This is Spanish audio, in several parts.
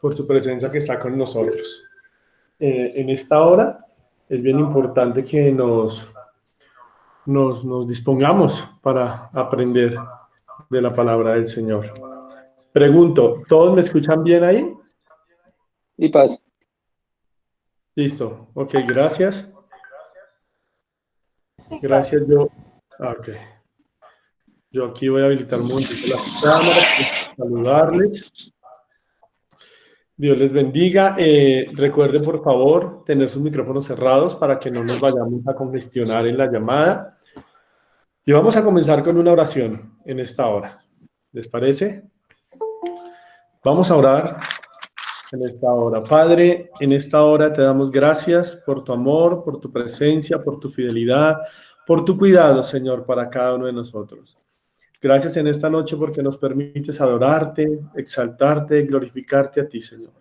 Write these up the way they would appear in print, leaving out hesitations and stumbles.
por su presencia que está con nosotros. En esta hora es bien importante que nos dispongamos para aprender de la palabra del Señor. Pregunto, ¿todos me escuchan bien ahí? Y paz. Listo, ok, gracias. Sí, Gracias, ok. Yo aquí voy a habilitar un momentito las cámaras para saludarles. Dios les bendiga. Recuerden, por favor, tener sus micrófonos cerrados para que no nos vayamos a congestionar en la llamada. Y vamos a comenzar con una oración en esta hora. ¿Les parece? Vamos a orar en esta hora. Padre, en esta hora te damos gracias por tu amor, por tu presencia, por tu fidelidad, por tu cuidado, Señor, para cada uno de nosotros. Gracias en esta noche porque nos permites adorarte, exaltarte, glorificarte a ti, Señor.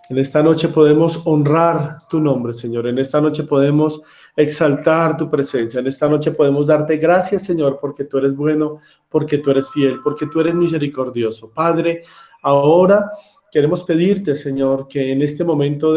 En esta noche podemos honrar tu nombre, Señor. En esta noche podemos exaltar tu presencia. En esta noche podemos darte gracias, Señor, porque tú eres bueno, porque tú eres fiel, porque tú eres misericordioso. Padre, ahora queremos pedirte, Señor, que en este momento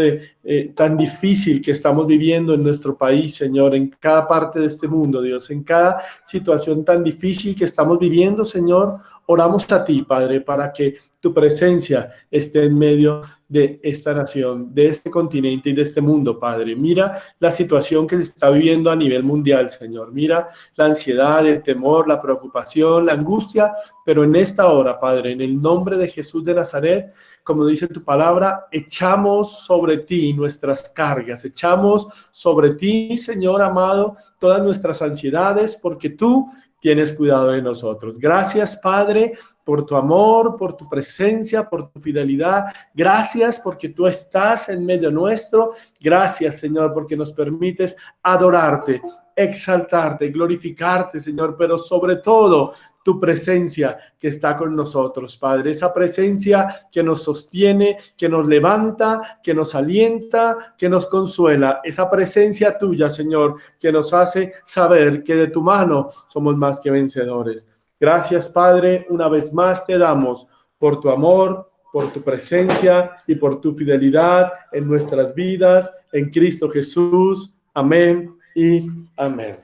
tan difícil que estamos viviendo en nuestro país, Señor, en cada parte de este mundo, Dios, en cada situación tan difícil que estamos viviendo, Señor, oramos a ti, Padre, para que tu presencia esté en medio de esta nación, de este continente y de este mundo, Padre. Mira la situación que se está viviendo a nivel mundial, Señor. Mira la ansiedad, el temor, la preocupación, la angustia, pero en esta hora, Padre, en el nombre de Jesús de Nazaret, como dice tu palabra, echamos sobre ti nuestras cargas, echamos sobre ti, Señor amado, todas nuestras ansiedades, porque tú tienes cuidado de nosotros. Gracias, Padre, por tu amor, por tu presencia, por tu fidelidad. Gracias porque tú estás en medio nuestro. Gracias, Señor, porque nos permites adorarte, exaltarte, glorificarte, Señor, pero sobre todo tu presencia que está con nosotros, Padre. Esa presencia que nos sostiene, que nos levanta, que nos alienta, que nos consuela. Esa presencia tuya, Señor, que nos hace saber que de tu mano somos más que vencedores. Gracias, Padre, una vez más te damos por tu amor, por tu presencia y por tu fidelidad en nuestras vidas, en Cristo Jesús. Amén y amén.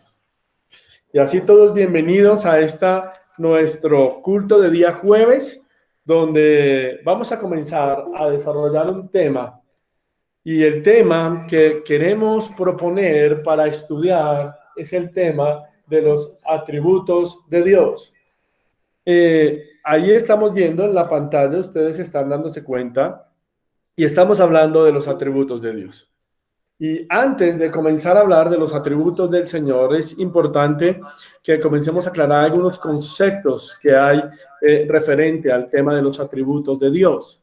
Y así todos bienvenidos a nuestro culto de día jueves, donde vamos a comenzar a desarrollar un tema. Y el tema que queremos proponer para estudiar es el tema de los atributos de Dios. Ahí estamos viendo en la pantalla, ustedes están dándose cuenta, y estamos hablando de los atributos de Dios. Y antes de comenzar a hablar de los atributos del Señor, es importante que comencemos a aclarar algunos conceptos que hay referente al tema de los atributos de Dios.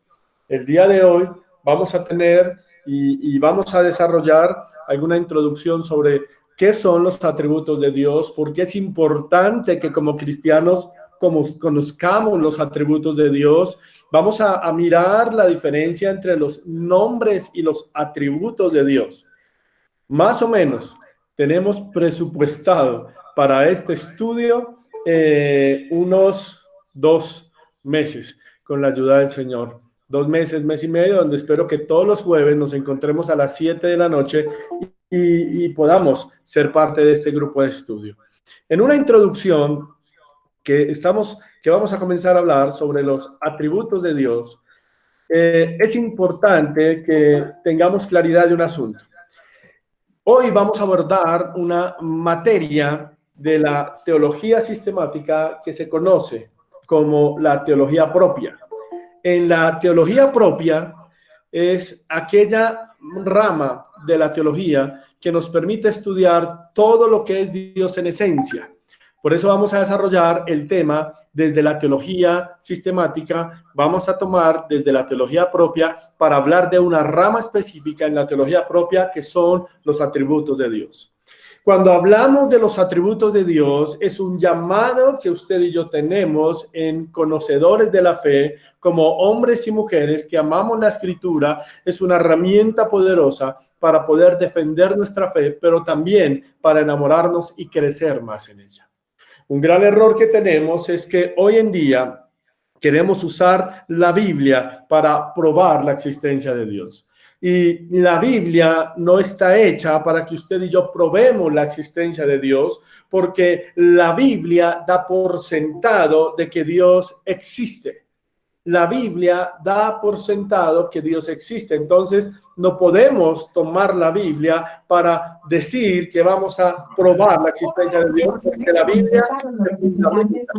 El día de hoy vamos a tener y vamos a desarrollar alguna introducción sobre qué son los atributos de Dios, por qué es importante que como cristianos conozcamos los atributos de Dios. Vamos a mirar la diferencia entre los nombres y los atributos de Dios. Más o menos tenemos presupuestado para este estudio unos 2 meses con la ayuda del Señor. 2 meses, mes y medio, donde espero que todos los jueves nos encontremos a las 7 de la noche y podamos ser parte de este grupo de estudio. En una introducción que vamos a comenzar a hablar sobre los atributos de Dios, es importante que tengamos claridad de un asunto. Hoy vamos a abordar una materia de la teología sistemática que se conoce como la teología propia. En la teología propia es aquella rama de la teología que nos permite estudiar todo lo que es Dios en esencia. Por eso vamos a desarrollar el tema desde la teología sistemática, vamos a tomar desde la teología propia para hablar de una rama específica en la teología propia que son los atributos de Dios. Cuando hablamos de los atributos de Dios, es un llamado que usted y yo tenemos en conocedores de la fe, como hombres y mujeres que amamos la Escritura. Es una herramienta poderosa para poder defender nuestra fe, pero también para enamorarnos y crecer más en ella. Un gran error que tenemos es que hoy en día queremos usar la Biblia para probar la existencia de Dios. Y la Biblia no está hecha para que usted y yo probemos la existencia de Dios, porque la Biblia da por sentado de que Dios existe. La Biblia da por sentado que Dios existe. Entonces, no podemos tomar la Biblia para decir que vamos a probar la existencia de Dios, porque la Biblia es fundamenta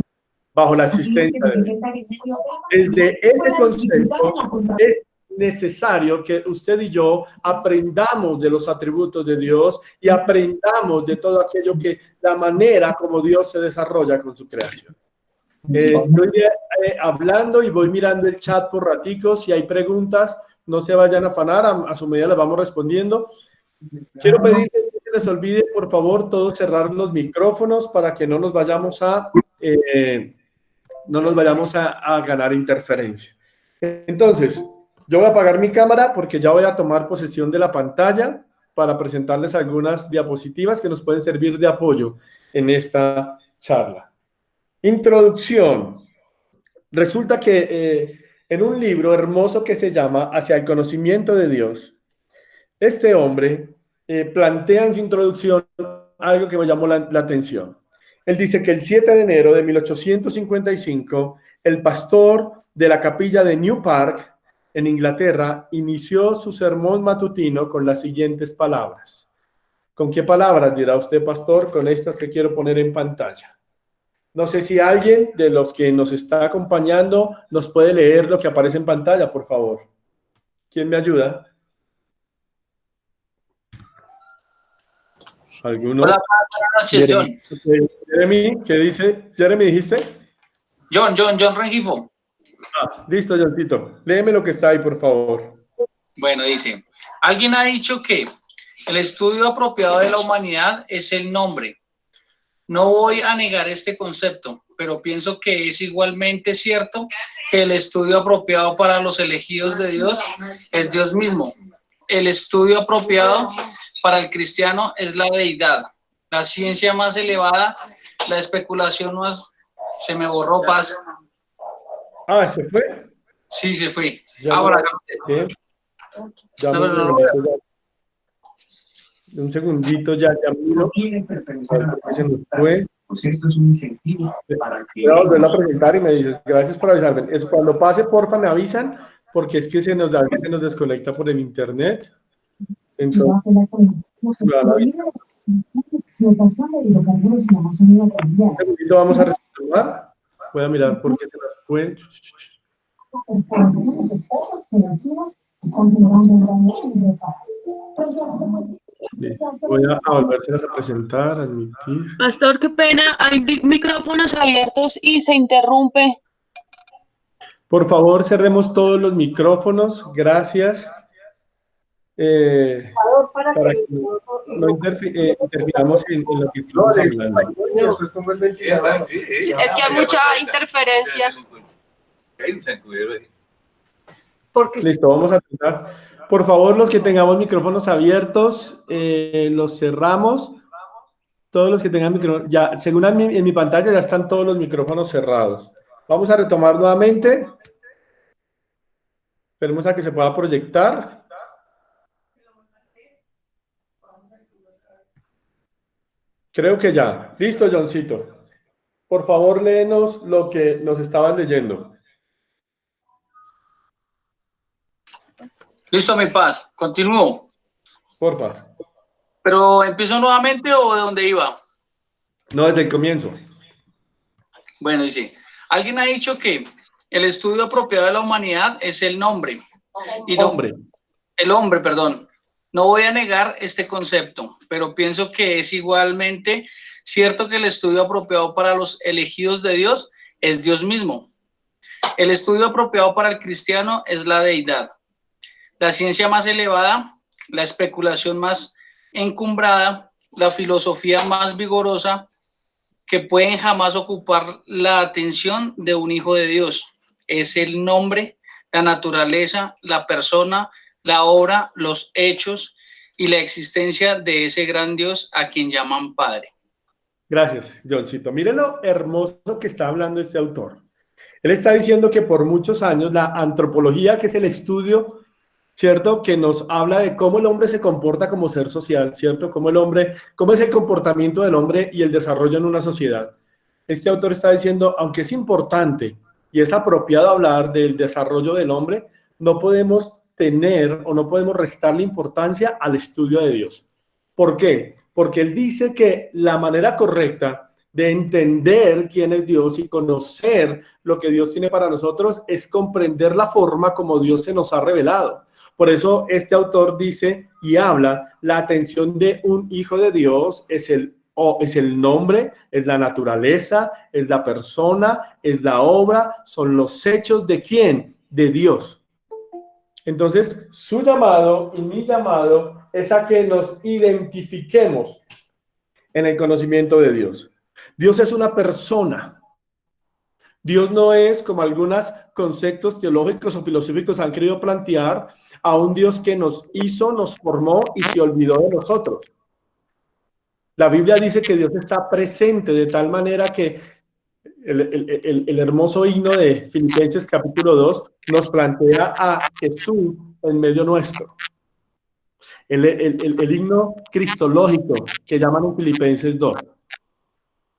bajo la existencia de Dios. Desde ese concepto es necesario que usted y yo aprendamos de los atributos de Dios y aprendamos de todo aquello que la manera como Dios se desarrolla con su creación. Estoy hablando y voy mirando el chat por ratitos. Si hay preguntas, no se vayan a afanar, a su medida las vamos respondiendo. Quiero pedirles que se les olvide, por favor, todos cerrar los micrófonos para que no nos vayamos a ganar interferencia. Entonces, yo voy a apagar mi cámara porque ya voy a tomar posesión de la pantalla para presentarles algunas diapositivas que nos pueden servir de apoyo en esta charla. Introducción. Resulta que en un libro hermoso que se llama Hacia el conocimiento de Dios, este hombre plantea en su introducción algo que me llamó la atención. Él dice que el 7 de enero de 1855, el pastor de la capilla de New Park, en Inglaterra, inició su sermón matutino con las siguientes palabras. ¿Con qué palabras dirá usted, pastor? Con estas que quiero poner en pantalla. No sé si alguien de los que nos está acompañando nos puede leer lo que aparece en pantalla, por favor. ¿Quién me ayuda? ¿Alguno? Hola, buenas noches, John. Jeremy, ¿qué dice? Jeremy, ¿dijiste? John Rengifo. Listo, Johncito. Léeme lo que está ahí, por favor. Bueno, dice, alguien ha dicho que el estudio apropiado de la humanidad es el nombre. No voy a negar este concepto, pero pienso que es igualmente cierto que el estudio apropiado para los elegidos de Dios es Dios mismo. El estudio apropiado para el cristiano es la deidad. La ciencia más elevada, la especulación más... Se me borró, Paz. ¿Se fue? Sí, se fue. Ya Ahora. Un segundito, ya miro. Se nos fue. Pues esto es un incentivo para que... Voy a volver a presentar y me dices, gracias por avisarme. Eso, cuando pase, porfa, me avisan, porque es que se nos desconecta por el internet. Entonces, un segundito, vamos a retomar. Voy a mirar por qué se nos fue. Voy a volvérselas a presentar, admitir. Pastor, qué pena, hay micrófonos abiertos y se interrumpe. Por favor, cerremos todos los micrófonos, gracias. Para que no interfiramos en lo que estamos hablando. Es que hay mucha interferencia. Listo, vamos a tratar. Por favor, los que tengamos micrófonos abiertos, los cerramos. Todos los que tengan micrófonos, ya, según en mi pantalla ya están todos los micrófonos cerrados. Vamos a retomar nuevamente. Esperemos a que se pueda proyectar. Creo que ya. Listo, Johncito. Por favor, léenos lo que nos estaban leyendo. Listo, mi Paz. Continúo. Porfa. ¿Pero empiezo nuevamente o de dónde iba? No, desde el comienzo. Bueno, dice, alguien ha dicho que el estudio apropiado de la humanidad es el nombre. Y no, el hombre, perdón. No voy a negar este concepto, pero pienso que es igualmente cierto que el estudio apropiado para los elegidos de Dios es Dios mismo. El estudio apropiado para el cristiano es la deidad. La ciencia más elevada, la especulación más encumbrada, la filosofía más vigorosa que pueden jamás ocupar la atención de un hijo de Dios. Es el nombre, la naturaleza, la persona, la obra, los hechos y la existencia de ese gran Dios a quien llaman Padre. Gracias, Johncito. Miren lo hermoso que está hablando este autor. Él está diciendo que por muchos años la antropología, que es el estudio, ¿cierto?, que nos habla de cómo el hombre se comporta como ser social, ¿cierto?, cómo es el comportamiento del hombre y el desarrollo en una sociedad. Este autor está diciendo, aunque es importante y es apropiado hablar del desarrollo del hombre, no podemos tener o no podemos restarle importancia al estudio de Dios. ¿Por qué? Porque él dice que la manera correcta de entender quién es Dios y conocer lo que Dios tiene para nosotros es comprender la forma como Dios se nos ha revelado. Por eso este autor dice y habla, la atención de un hijo de Dios es el nombre, es la naturaleza, es la persona, es la obra, son los hechos de ¿quién? De Dios. Entonces, su llamado y mi llamado es a que nos identifiquemos en el conocimiento de Dios. Dios es una persona. Dios no es, como algunos conceptos teológicos o filosóficos han querido plantear, a un Dios que nos hizo, nos formó y se olvidó de nosotros. La Biblia dice que Dios está presente de tal manera que el hermoso himno de Filipenses capítulo 2 nos plantea a Jesús en medio nuestro. El himno cristológico que llaman en Filipenses 2.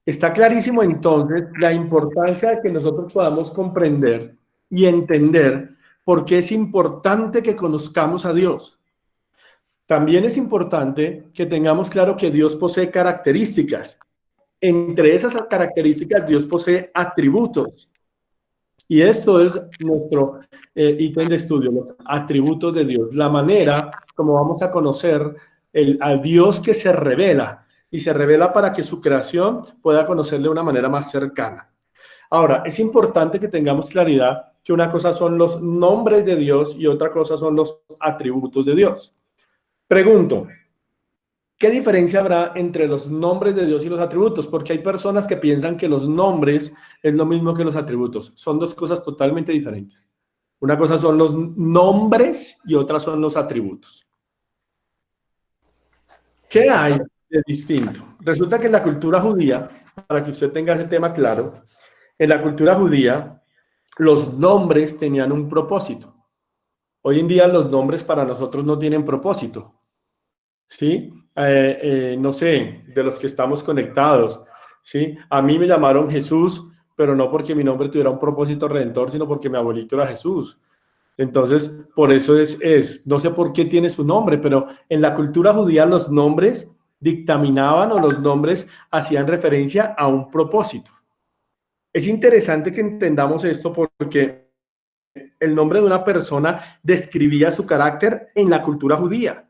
Está clarísimo entonces la importancia de que nosotros podamos comprender y entender por qué es importante que conozcamos a Dios. También es importante que tengamos claro que Dios posee características. Entre esas características, Dios posee atributos. Y esto es nuestro ítem de estudio, los atributos de Dios. La manera como vamos a conocer al Dios que se revela. Y se revela para que su creación pueda conocerle de una manera más cercana. Ahora, es importante que tengamos claridad que una cosa son los nombres de Dios y otra cosa son los atributos de Dios. Pregunto, ¿qué diferencia habrá entre los nombres de Dios y los atributos? Porque hay personas que piensan que los nombres es lo mismo que los atributos. Son dos cosas totalmente diferentes. Una cosa son los nombres y otra son los atributos. ¿Qué hay de distinto? Resulta que en la cultura judía, para que usted tenga ese tema claro, en la cultura judía los nombres tenían un propósito. Hoy en día los nombres para nosotros no tienen propósito. ¿Sí? No sé, de los que estamos conectados, ¿sí? A mí me llamaron Jesús, pero no porque mi nombre tuviera un propósito redentor, sino porque mi abuelito era Jesús. Entonces, por eso no sé por qué tiene su nombre, pero en la cultura judía los nombres dictaminaban o los nombres hacían referencia a un propósito. Es interesante que entendamos esto porque el nombre de una persona describía su carácter en la cultura judía.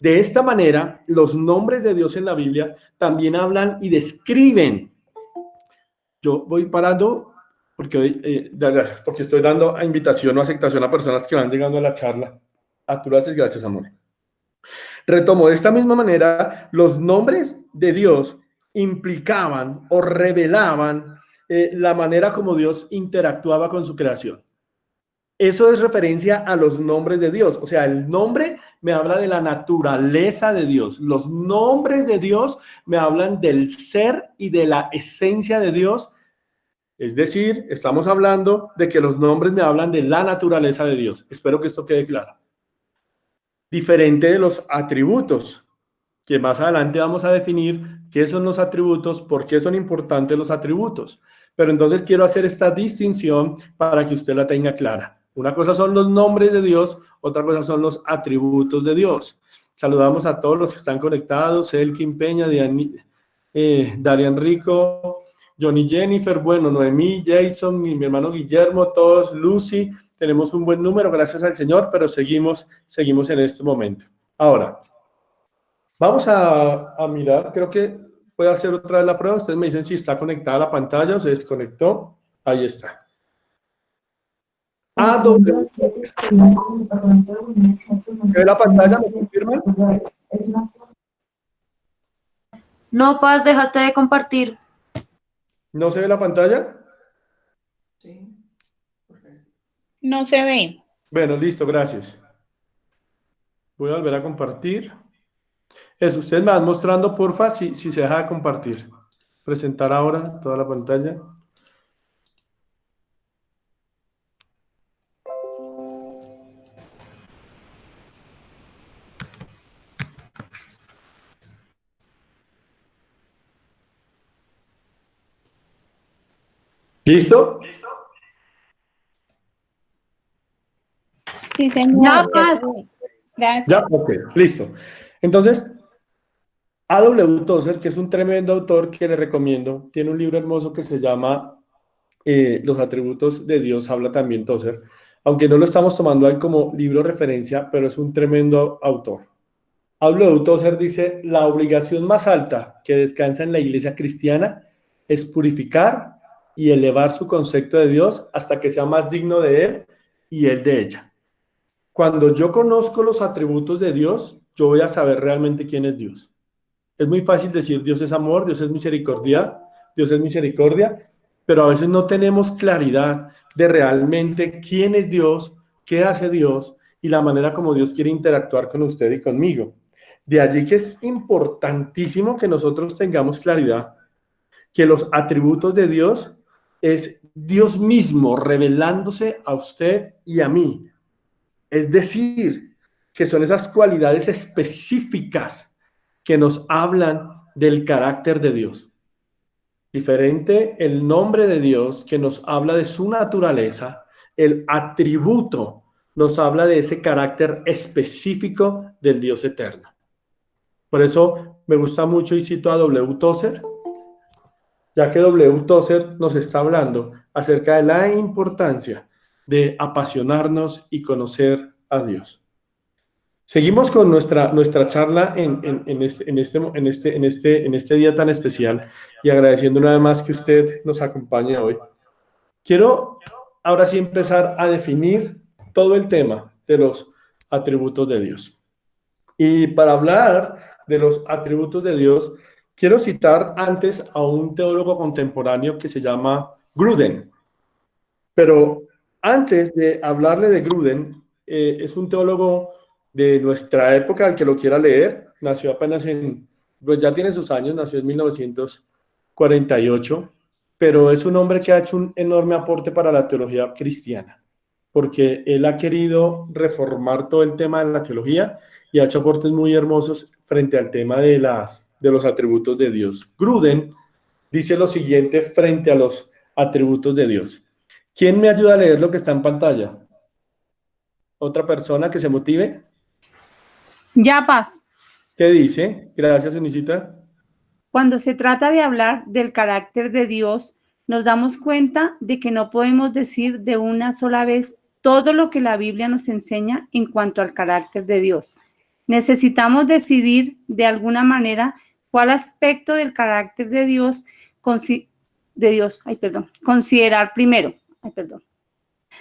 De esta manera, los nombres de Dios en la Biblia también hablan y describen. Yo voy parando porque estoy dando invitación o aceptación a personas que van llegando a la charla. Tú lo haces, gracias, amor. Retomo, de esta misma manera, los nombres de Dios implicaban o revelaban la manera como Dios interactuaba con su creación. Eso es referencia a los nombres de Dios. O sea, el nombre me habla de la naturaleza de Dios. Los nombres de Dios me hablan del ser y de la esencia de Dios. Es decir, estamos hablando de que los nombres me hablan de la naturaleza de Dios. Espero que esto quede claro. Diferente de los atributos, que más adelante vamos a definir qué son los atributos, por qué son importantes los atributos. Pero entonces quiero hacer esta distinción para que usted la tenga clara. Una cosa son los nombres de Dios, otra cosa son los atributos de Dios. Saludamos a todos los que están conectados, Elkin Peña, Darian Rico, Johnny Jennifer, bueno, Noemí, Jason, mi hermano Guillermo, todos, Lucy, tenemos un buen número, gracias al Señor, pero seguimos en este momento. Ahora, vamos a mirar, creo que puedo hacer otra vez la prueba, ustedes me dicen si está conectada la pantalla o se desconectó, ahí está. ¿Ve la pantalla? ¿Me confirman? No, Paz, dejaste de compartir. ¿No se ve la pantalla? Sí. No se ve. Bueno, listo, gracias. Voy a volver a compartir. Eso, ustedes me van mostrando, porfa, si se deja de compartir. Presentar ahora toda la pantalla. ¿Listo? Sí, señor. Ya, Paz. Gracias. Ya, ok, listo. Entonces, A.W. Tozer, que es un tremendo autor que le recomiendo, tiene un libro hermoso que se llama Los atributos de Dios, habla también Tozer, aunque no lo estamos tomando ahí como libro referencia, pero es un tremendo autor. A.W. Tozer dice, la obligación más alta que descansa en la iglesia cristiana es purificar y elevar su concepto de Dios hasta que sea más digno de él y él de ella. Cuando yo conozco los atributos de Dios, yo voy a saber realmente quién es Dios. Es muy fácil decir Dios es amor, Dios es misericordia, pero a veces no tenemos claridad de realmente quién es Dios, qué hace Dios y la manera como Dios quiere interactuar con usted y conmigo. De allí que es importantísimo que nosotros tengamos claridad que los atributos de Dios es Dios mismo revelándose a usted y a mí. Es decir, que son esas cualidades específicas que nos hablan del carácter de Dios. Diferente el nombre de Dios que nos habla de su naturaleza, el atributo nos habla de ese carácter específico del Dios eterno. Por eso me gusta mucho y cito a W. Tozer, ya que W. Tozer nos está hablando acerca de la importancia de apasionarnos y conocer a Dios. Seguimos con nuestra charla en este día tan especial y agradeciendo una vez más que usted nos acompañe hoy. Quiero ahora sí empezar a definir todo el tema de los atributos de Dios. Y para hablar de los atributos de Dios, quiero citar antes a un teólogo contemporáneo que se llama Gruden. Pero antes de hablarle de Gruden, es un teólogo de nuestra época, al que lo quiera leer, nació apenas pues ya tiene sus años, nació en 1948, pero es un hombre que ha hecho un enorme aporte para la teología cristiana, porque él ha querido reformar todo el tema de la teología y ha hecho aportes muy hermosos frente al tema de los atributos de Dios. Gruden dice lo siguiente frente a los atributos de Dios. ¿Quién me ayuda a leer lo que está en pantalla? ¿Otra persona que se motive? Ya, Paz. ¿Qué dice? Gracias, Unicita. Cuando se trata de hablar del carácter de Dios, nos damos cuenta de que no podemos decir de una sola vez todo lo que la Biblia nos enseña en cuanto al carácter de Dios. Necesitamos decidir de alguna manera cuál aspecto del carácter de Dios considerar primero.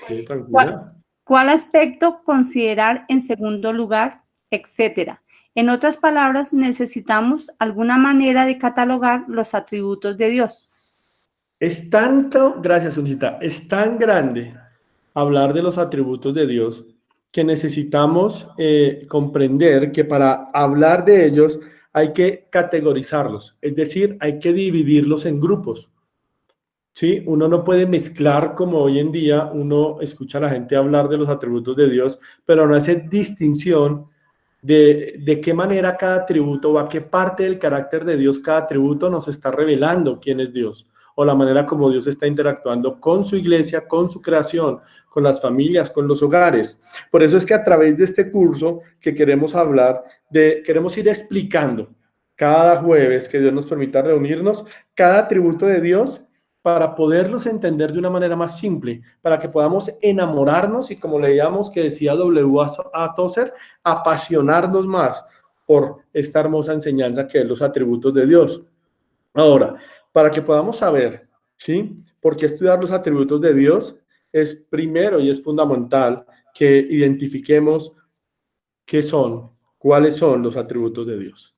Sí, tranquila. ¿Cuál aspecto considerar en segundo lugar, etcétera? En otras palabras, necesitamos alguna manera de catalogar los atributos de Dios. Es tanto, gracias, Unicita, es tan grande hablar de los atributos de Dios que necesitamos comprender que para hablar de ellos hay que categorizarlos, es decir, hay que dividirlos en grupos. ¿Sí? Uno no puede mezclar como hoy en día uno escucha a la gente hablar de los atributos de Dios, pero no hace distinción de qué manera cada atributo o a qué parte del carácter de Dios cada atributo nos está revelando quién es Dios, o la manera como Dios está interactuando con su iglesia, con su creación, con las familias, con los hogares. Por eso es que a través de este curso que queremos hablar, queremos ir explicando cada jueves que Dios nos permita reunirnos, cada atributo de Dios, para poderlos entender de una manera más simple, para que podamos enamorarnos y, como leíamos que decía W.A. Tozer, apasionarnos más por esta hermosa enseñanza que es los atributos de Dios. Ahora, para que podamos saber, ¿sí?, por qué estudiar los atributos de Dios, es primero y es fundamental que identifiquemos qué son, cuáles son los atributos de Dios.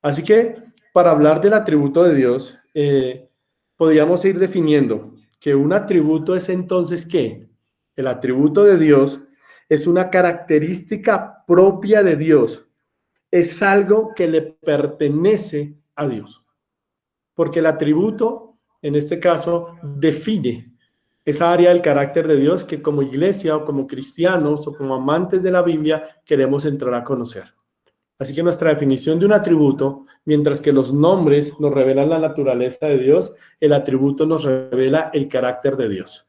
Así que, para hablar del atributo de Dios, podríamos ir definiendo que un atributo es entonces ¿qué? El atributo de Dios es una característica propia de Dios. Es algo que le pertenece a Dios. Porque el atributo, en este caso, define esa área del carácter de Dios que como iglesia o como cristianos o como amantes de la Biblia queremos entrar a conocer. Así que nuestra definición de un atributo Mientras que los nombres nos revelan la naturaleza de Dios, el atributo nos revela el carácter de Dios.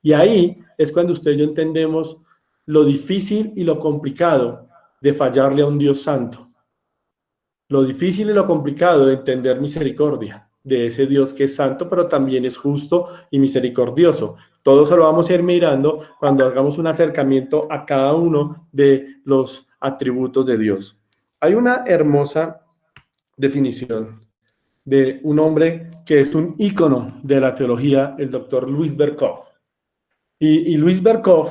Y ahí es cuando usted y yo entendemos lo difícil y lo complicado de fallarle a un Dios santo. Lo difícil y lo complicado de entender misericordia de ese Dios que es santo, pero también es justo y misericordioso. Todo eso lo vamos a ir mirando cuando hagamos un acercamiento a cada uno de los atributos de Dios. Hay una hermosa definición de un hombre que es un ícono de la teología, el doctor Louis Berkhof. Y Louis Berkhof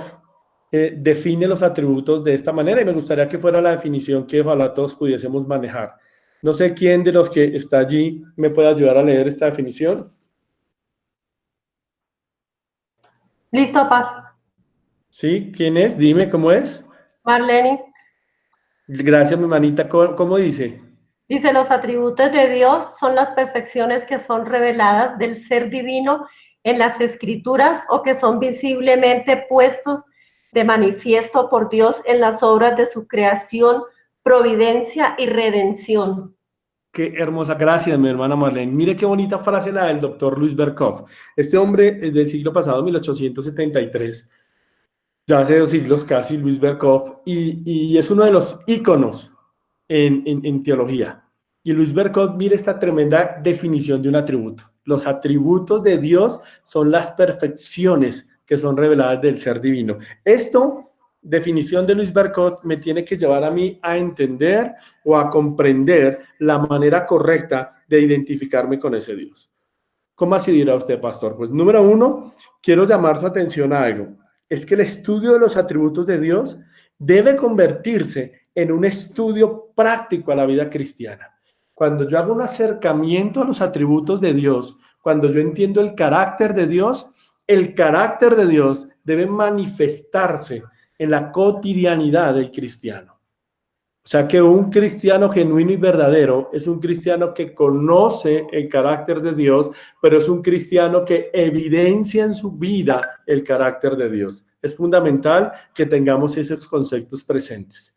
define los atributos de esta manera, y me gustaría que fuera la definición que ojalá todos pudiésemos manejar. No sé quién de los que está allí me puede ayudar a leer esta definición. Listo, papá. ¿Sí? ¿Quién es? Dime cómo es. Marlene. Gracias, mi manita. ¿Cómo dice? Dice, los atributos de Dios son las perfecciones que son reveladas del ser divino en las Escrituras o que son visiblemente puestos de manifiesto por Dios en las obras de su creación, providencia y redención. Qué hermosa, gracias, mi hermana Marlene. Mire qué bonita frase la del doctor Louis Berkhof. Este hombre es del siglo pasado, 1873. Ya hace 2 siglos casi, Louis Berkhof, y es uno de los íconos en teología. Y Louis Berkhof, mire esta tremenda definición de un atributo. Los atributos de Dios son las perfecciones que son reveladas del ser divino. Esto, definición de Louis Berkhof, me tiene que llevar a mí a entender o a comprender la manera correcta de identificarme con ese Dios. ¿Cómo así dirá usted, pastor? Pues número 1, quiero llamar su atención a algo. Es que el estudio de los atributos de Dios debe convertirse en un estudio práctico a la vida cristiana. Cuando yo hago un acercamiento a los atributos de Dios, cuando yo entiendo el carácter de Dios debe manifestarse en la cotidianidad del cristiano. O sea que un cristiano genuino y verdadero es un cristiano que conoce el carácter de Dios, pero es un cristiano que evidencia en su vida el carácter de Dios. Es fundamental que tengamos esos conceptos presentes.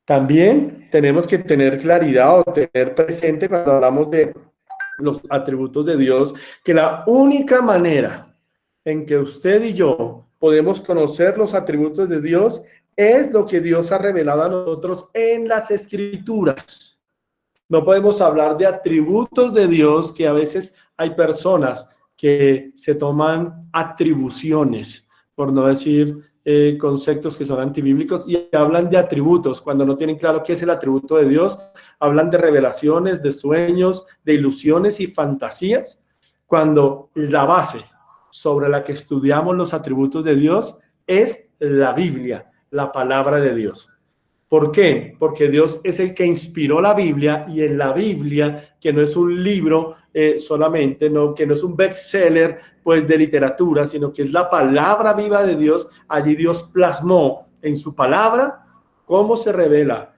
También tenemos que tener claridad o tener presente cuando hablamos de los atributos de Dios, que la única manera en que usted y yo podemos conocer los atributos de Dios es lo que Dios ha revelado a nosotros en las Escrituras. No podemos hablar de atributos de Dios, que a veces hay personas que se toman atribuciones, por no decir conceptos que son antibíblicos, y hablan de atributos cuando no tienen claro qué es el atributo de Dios. Hablan de revelaciones, de sueños, de ilusiones y fantasías, cuando la base sobre la que estudiamos los atributos de Dios es la Biblia, la palabra de Dios. ¿Por qué? Porque Dios es el que inspiró la Biblia, y en la Biblia, que no es un libro solamente, que no es un bestseller pues de literatura, sino que es la palabra viva de Dios. Allí Dios plasmó en su palabra cómo se revela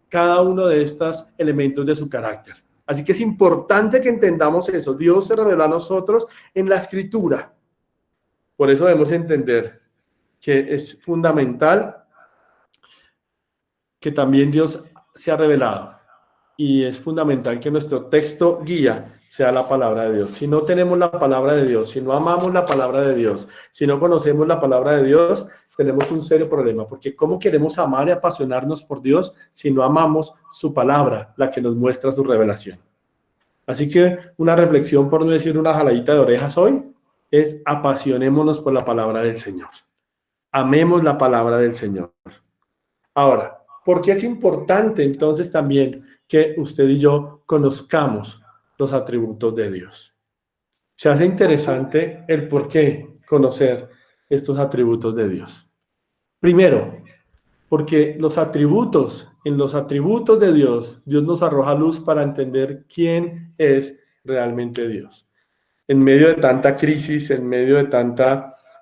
cada uno de estos elementos de su carácter. Así que es importante que entendamos eso. Dios se reveló a nosotros en la Escritura. Por eso debemos entender que es fundamental que también Dios se ha revelado, y es fundamental que nuestro texto guía sea la palabra de Dios. Si no tenemos la palabra de Dios, si no amamos la palabra de Dios, si no conocemos la palabra de Dios, tenemos un serio problema, porque ¿cómo queremos amar y apasionarnos por Dios si no amamos su palabra, la que nos muestra su revelación? Así que una reflexión, por no decir una jaladita de orejas hoy, es apasionémonos por la palabra del Señor. Amemos la palabra del Señor. Ahora, ¿por qué es importante entonces también que usted y yo conozcamos los atributos de Dios? Se hace interesante el por qué conocer estos atributos de Dios. Primero, porque en los atributos de Dios, Dios nos arroja luz para entender quién es realmente Dios. En medio de tanta crisis, en medio de tanto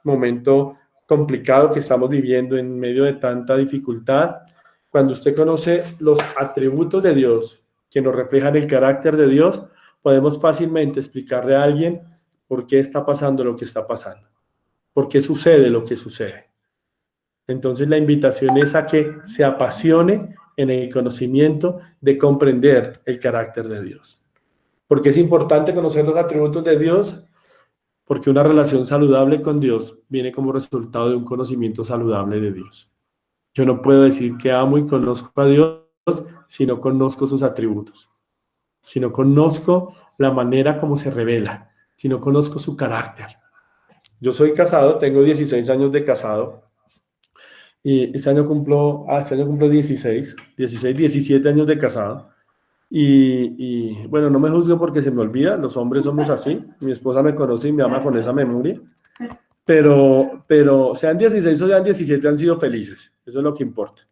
momento complicado que estamos viviendo, en medio de tanta dificultad, cuando usted conoce los atributos de Dios que nos reflejan el carácter de Dios, podemos fácilmente explicarle a alguien por qué está pasando lo que está pasando, por qué sucede lo que sucede. Entonces la invitación es a que se apasione en el conocimiento de comprender el carácter de Dios. ¿Por qué es importante conocer los atributos de Dios? Porque una relación saludable con Dios viene como resultado de un conocimiento saludable de Dios. Yo no puedo decir que amo y conozco a Dios si no conozco sus atributos, si no conozco la manera como se revela, si no conozco su carácter. Yo soy casado, tengo 16 años de casado, y este año cumplo 17 años de casado. Y bueno, no me juzgo porque se me olvida, los hombres somos así, mi esposa me conoce y me ama con esa memoria, pero sean 16 o sean 17 han sido felices, eso es lo que importa.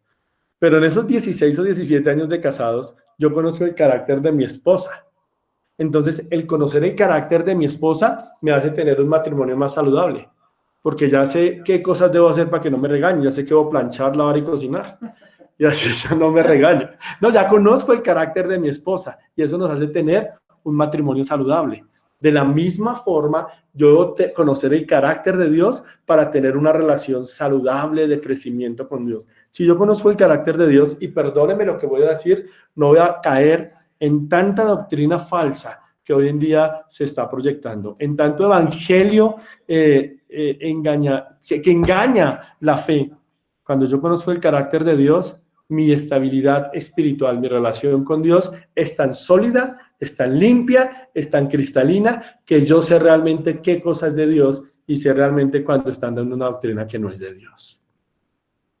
Pero en esos 16 o 17 años de casados, yo conozco el carácter de mi esposa. Entonces, el conocer el carácter de mi esposa me hace tener un matrimonio más saludable, porque ya sé qué cosas debo hacer para que no me regañe, ya sé que debo planchar, lavar y cocinar, y así ya no me regaño. No, ya conozco el carácter de mi esposa, y eso nos hace tener un matrimonio saludable. De la misma forma, yo debo conocer el carácter de Dios para tener una relación saludable de crecimiento con Dios. Si yo conozco el carácter de Dios, y perdónenme lo que voy a decir, no voy a caer en tanta doctrina falsa que hoy en día se está proyectando, en tanto evangelio que engaña la fe. Cuando yo conozco el carácter de Dios, mi estabilidad espiritual, mi relación con Dios es tan sólida, es tan limpia, es tan cristalina, que yo sé realmente qué cosa es de Dios y sé realmente cuando están dando una doctrina que no es de Dios.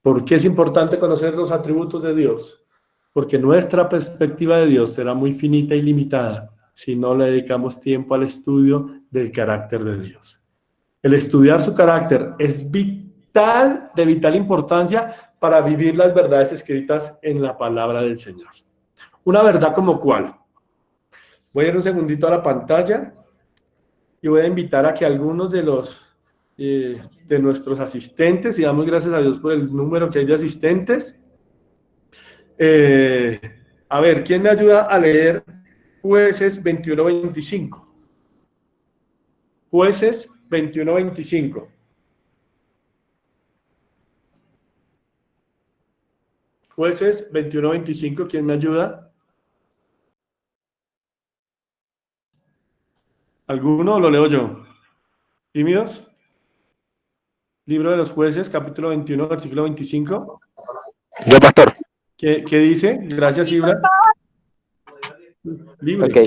¿Por qué es importante conocer los atributos de Dios? Porque nuestra perspectiva de Dios será muy finita y limitada si no le dedicamos tiempo al estudio del carácter de Dios. El estudiar su carácter es vital, de vital importancia para vivir las verdades escritas en la palabra del Señor. Una verdad como cuál. Voy a ir un segundito a la pantalla y voy a invitar a que algunos de nuestros asistentes, y damos gracias a Dios por el número que hay de asistentes. A ver, ¿quién me ayuda a leer Jueces 21-25? Jueces 21-25. Jueces 21-25, ¿quién me ayuda? ¿Alguno o lo leo yo? ¿Tímidos? Libro de los Jueces, capítulo 21, versículo 25. Yo, pastor. ¿Qué dice? Gracias, Ibra. Libre. Ok,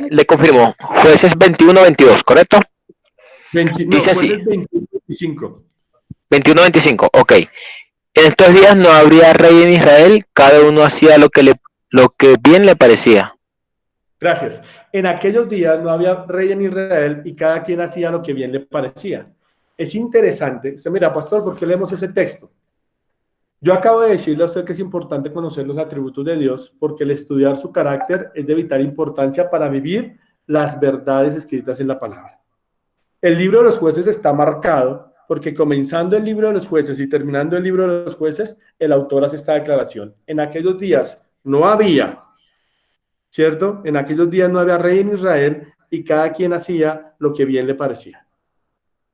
le confirmo. Jueces 21-22, ¿correcto? Dice así. 21-25. 21-25, ok. En estos días no habría rey en Israel, cada uno hacía lo que bien le parecía. Gracias. En aquellos días no había rey en Israel y cada quien hacía lo que bien le parecía. Es interesante. Usted mira, pastor, ¿por qué leemos ese texto? Yo acabo de decirle a usted que es importante conocer los atributos de Dios porque el estudiar su carácter es de vital importancia para vivir las verdades escritas en la palabra. El libro de los Jueces está marcado porque comenzando el libro de los Jueces y terminando el libro de los Jueces, el autor hace esta declaración. En aquellos días no había, ¿cierto? En aquellos días no había rey en Israel y cada quien hacía lo que bien le parecía.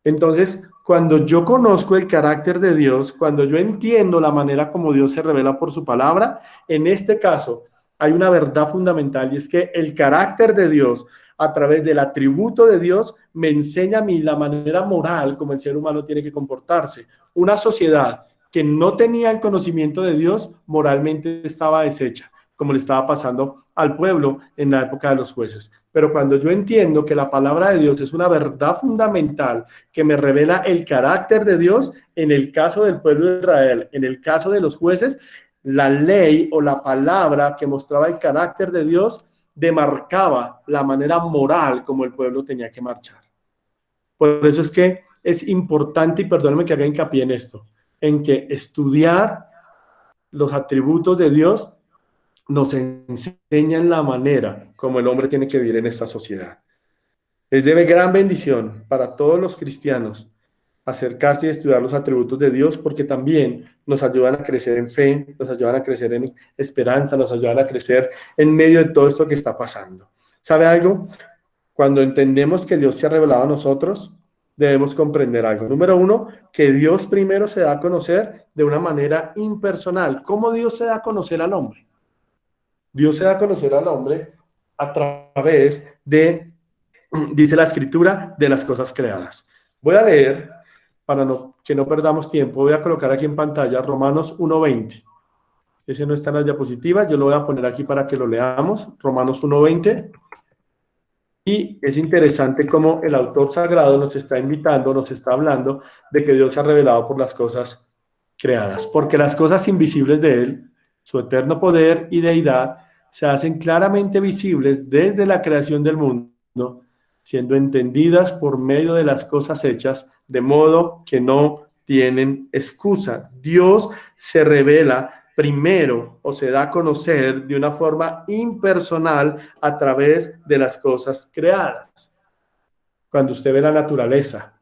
Entonces, cuando yo conozco el carácter de Dios, cuando yo entiendo la manera como Dios se revela por su palabra, en este caso hay una verdad fundamental y es que el carácter de Dios a través del atributo de Dios me enseña a mí la manera moral como el ser humano tiene que comportarse. Una sociedad que no tenía el conocimiento de Dios moralmente estaba deshecha, como le estaba pasando al pueblo en la época de los jueces. Pero cuando yo entiendo que la palabra de Dios es una verdad fundamental que me revela el carácter de Dios, en el caso del pueblo de Israel, en el caso de los jueces, la ley o la palabra que mostraba el carácter de Dios demarcaba la manera moral como el pueblo tenía que marchar. Por eso es que es importante, y perdónenme que haga hincapié en esto, en que estudiar los atributos de Dios nos enseñan la manera como el hombre tiene que vivir en esta sociedad. Es de gran bendición para todos los cristianos acercarse y estudiar los atributos de Dios porque también nos ayudan a crecer en fe, nos ayudan a crecer en esperanza, nos ayudan a crecer en medio de todo esto que está pasando. ¿Sabe algo? Cuando entendemos que Dios se ha revelado a nosotros, debemos comprender algo. Número uno, que Dios primero se da a conocer de una manera impersonal. ¿Cómo Dios se da a conocer al hombre? Dios se da a conocer al hombre a través de, dice la Escritura, de las cosas creadas. Voy a leer, para que no perdamos tiempo, voy a colocar aquí en pantalla Romanos 1:20. Ese no está en las diapositivas, yo lo voy a poner aquí para que lo leamos. Romanos 1:20. Y es interesante cómo el autor sagrado nos está invitando, nos está hablando de que Dios se ha revelado por las cosas creadas, porque las cosas invisibles de Él, su eterno poder y deidad, se hacen claramente visibles desde la creación del mundo, siendo entendidas por medio de las cosas hechas, de modo que no tienen excusa. Dios se revela primero o se da a conocer de una forma impersonal a través de las cosas creadas. Cuando usted ve la naturaleza,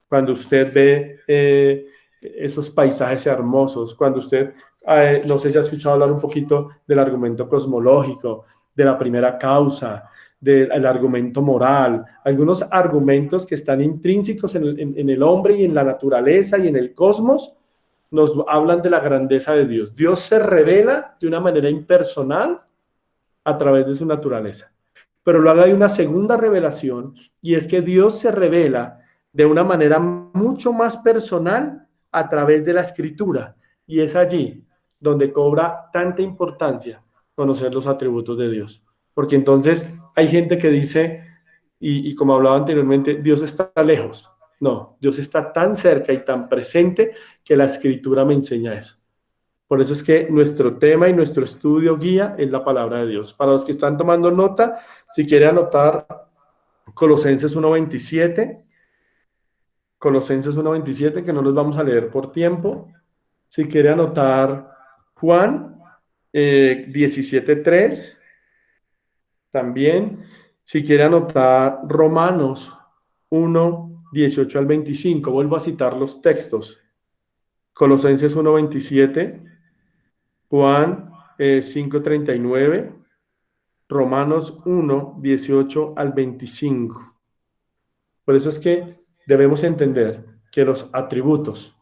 cuando usted ve esos paisajes hermosos, cuando usted, no sé si ha escuchado hablar un poquito del argumento cosmológico, de la primera causa, del argumento moral, algunos argumentos que están intrínsecos en el hombre y en la naturaleza y en el cosmos, nos hablan de la grandeza de Dios. Dios se revela de una manera impersonal a través de su naturaleza. Pero luego hay una segunda revelación, y es que Dios se revela de una manera mucho más personal a través de la Escritura. Y es allí donde cobra tanta importancia conocer los atributos de Dios. Porque entonces hay gente que dice, y como hablaba anteriormente, Dios está lejos. No, Dios está tan cerca y tan presente que la Escritura me enseña eso. Por eso es que nuestro tema y nuestro estudio guía es la palabra de Dios. Para los que están tomando nota, si quiere anotar Colosenses 1:27, Colosenses 1:27, que no los vamos a leer por tiempo. Si quiere anotar Juan 17:3, también. Si quiere anotar Romanos 1:18 al 25, vuelvo a citar los textos. Colosenses 1:27, Juan 5:39, Romanos 1:18 al 25. Por eso es que debemos entender que los atributos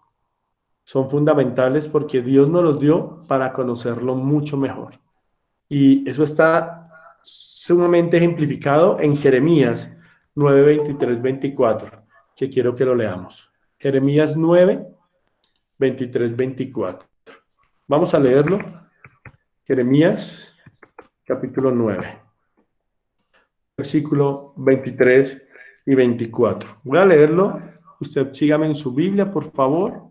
son fundamentales porque Dios nos los dio para conocerlo mucho mejor. Y eso está sumamente ejemplificado en Jeremías 9:23-24, que quiero que lo leamos. Jeremías 9:23-24. Vamos a leerlo. Jeremías, capítulo 9, versículo 23 y 24. Voy a leerlo. Usted sígame en su Biblia, por favor.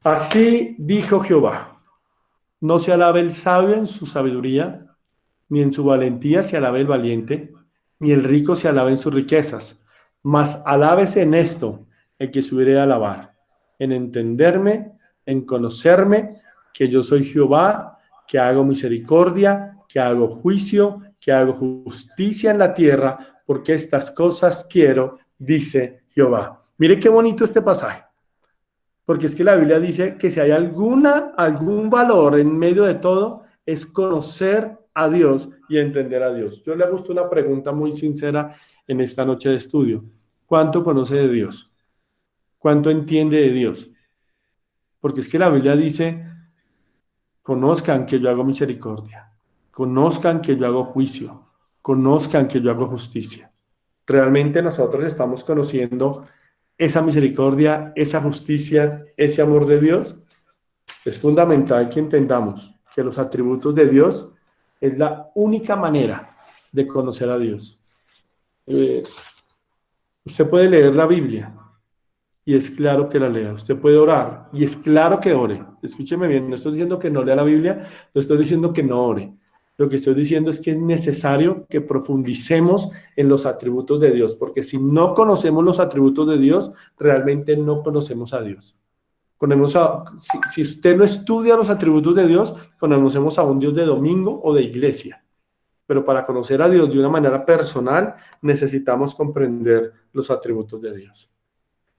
Así dijo Jehová: no se alabe el sabio en su sabiduría, ni en su valentía se alabe el valiente, ni el rico se alabe en sus riquezas, mas alábese en esto el que se hubiere de alabar, en entenderme, en conocerme, que yo soy Jehová, que hago misericordia, que hago juicio, que hago justicia en la tierra, porque estas cosas quiero, dice Jehová. Mire qué bonito este pasaje, porque es que la Biblia dice que si hay algún valor en medio de todo, es conocer a Dios y entender a Dios. Yo le hago una pregunta muy sincera en esta noche de estudio. ¿Cuánto conoce de Dios? ¿Cuánto entiende de Dios? Porque es que la Biblia dice: conozcan que yo hago misericordia, conozcan que yo hago juicio, conozcan que yo hago justicia. ¿Realmente nosotros estamos conociendo esa misericordia, esa justicia, ese amor de Dios? Es fundamental que entendamos que los atributos de Dios es la única manera de conocer a Dios. Usted puede leer la Biblia y es claro que la lea. Usted puede orar y es claro que ore. Escúcheme bien, no estoy diciendo que no lea la Biblia, no estoy diciendo que no ore. Lo que estoy diciendo es que es necesario que profundicemos en los atributos de Dios, porque si no conocemos los atributos de Dios, realmente no conocemos a Dios. Si usted no estudia los atributos de Dios, conocemos a un Dios de domingo o de iglesia. Pero para conocer a Dios de una manera personal, necesitamos comprender los atributos de Dios.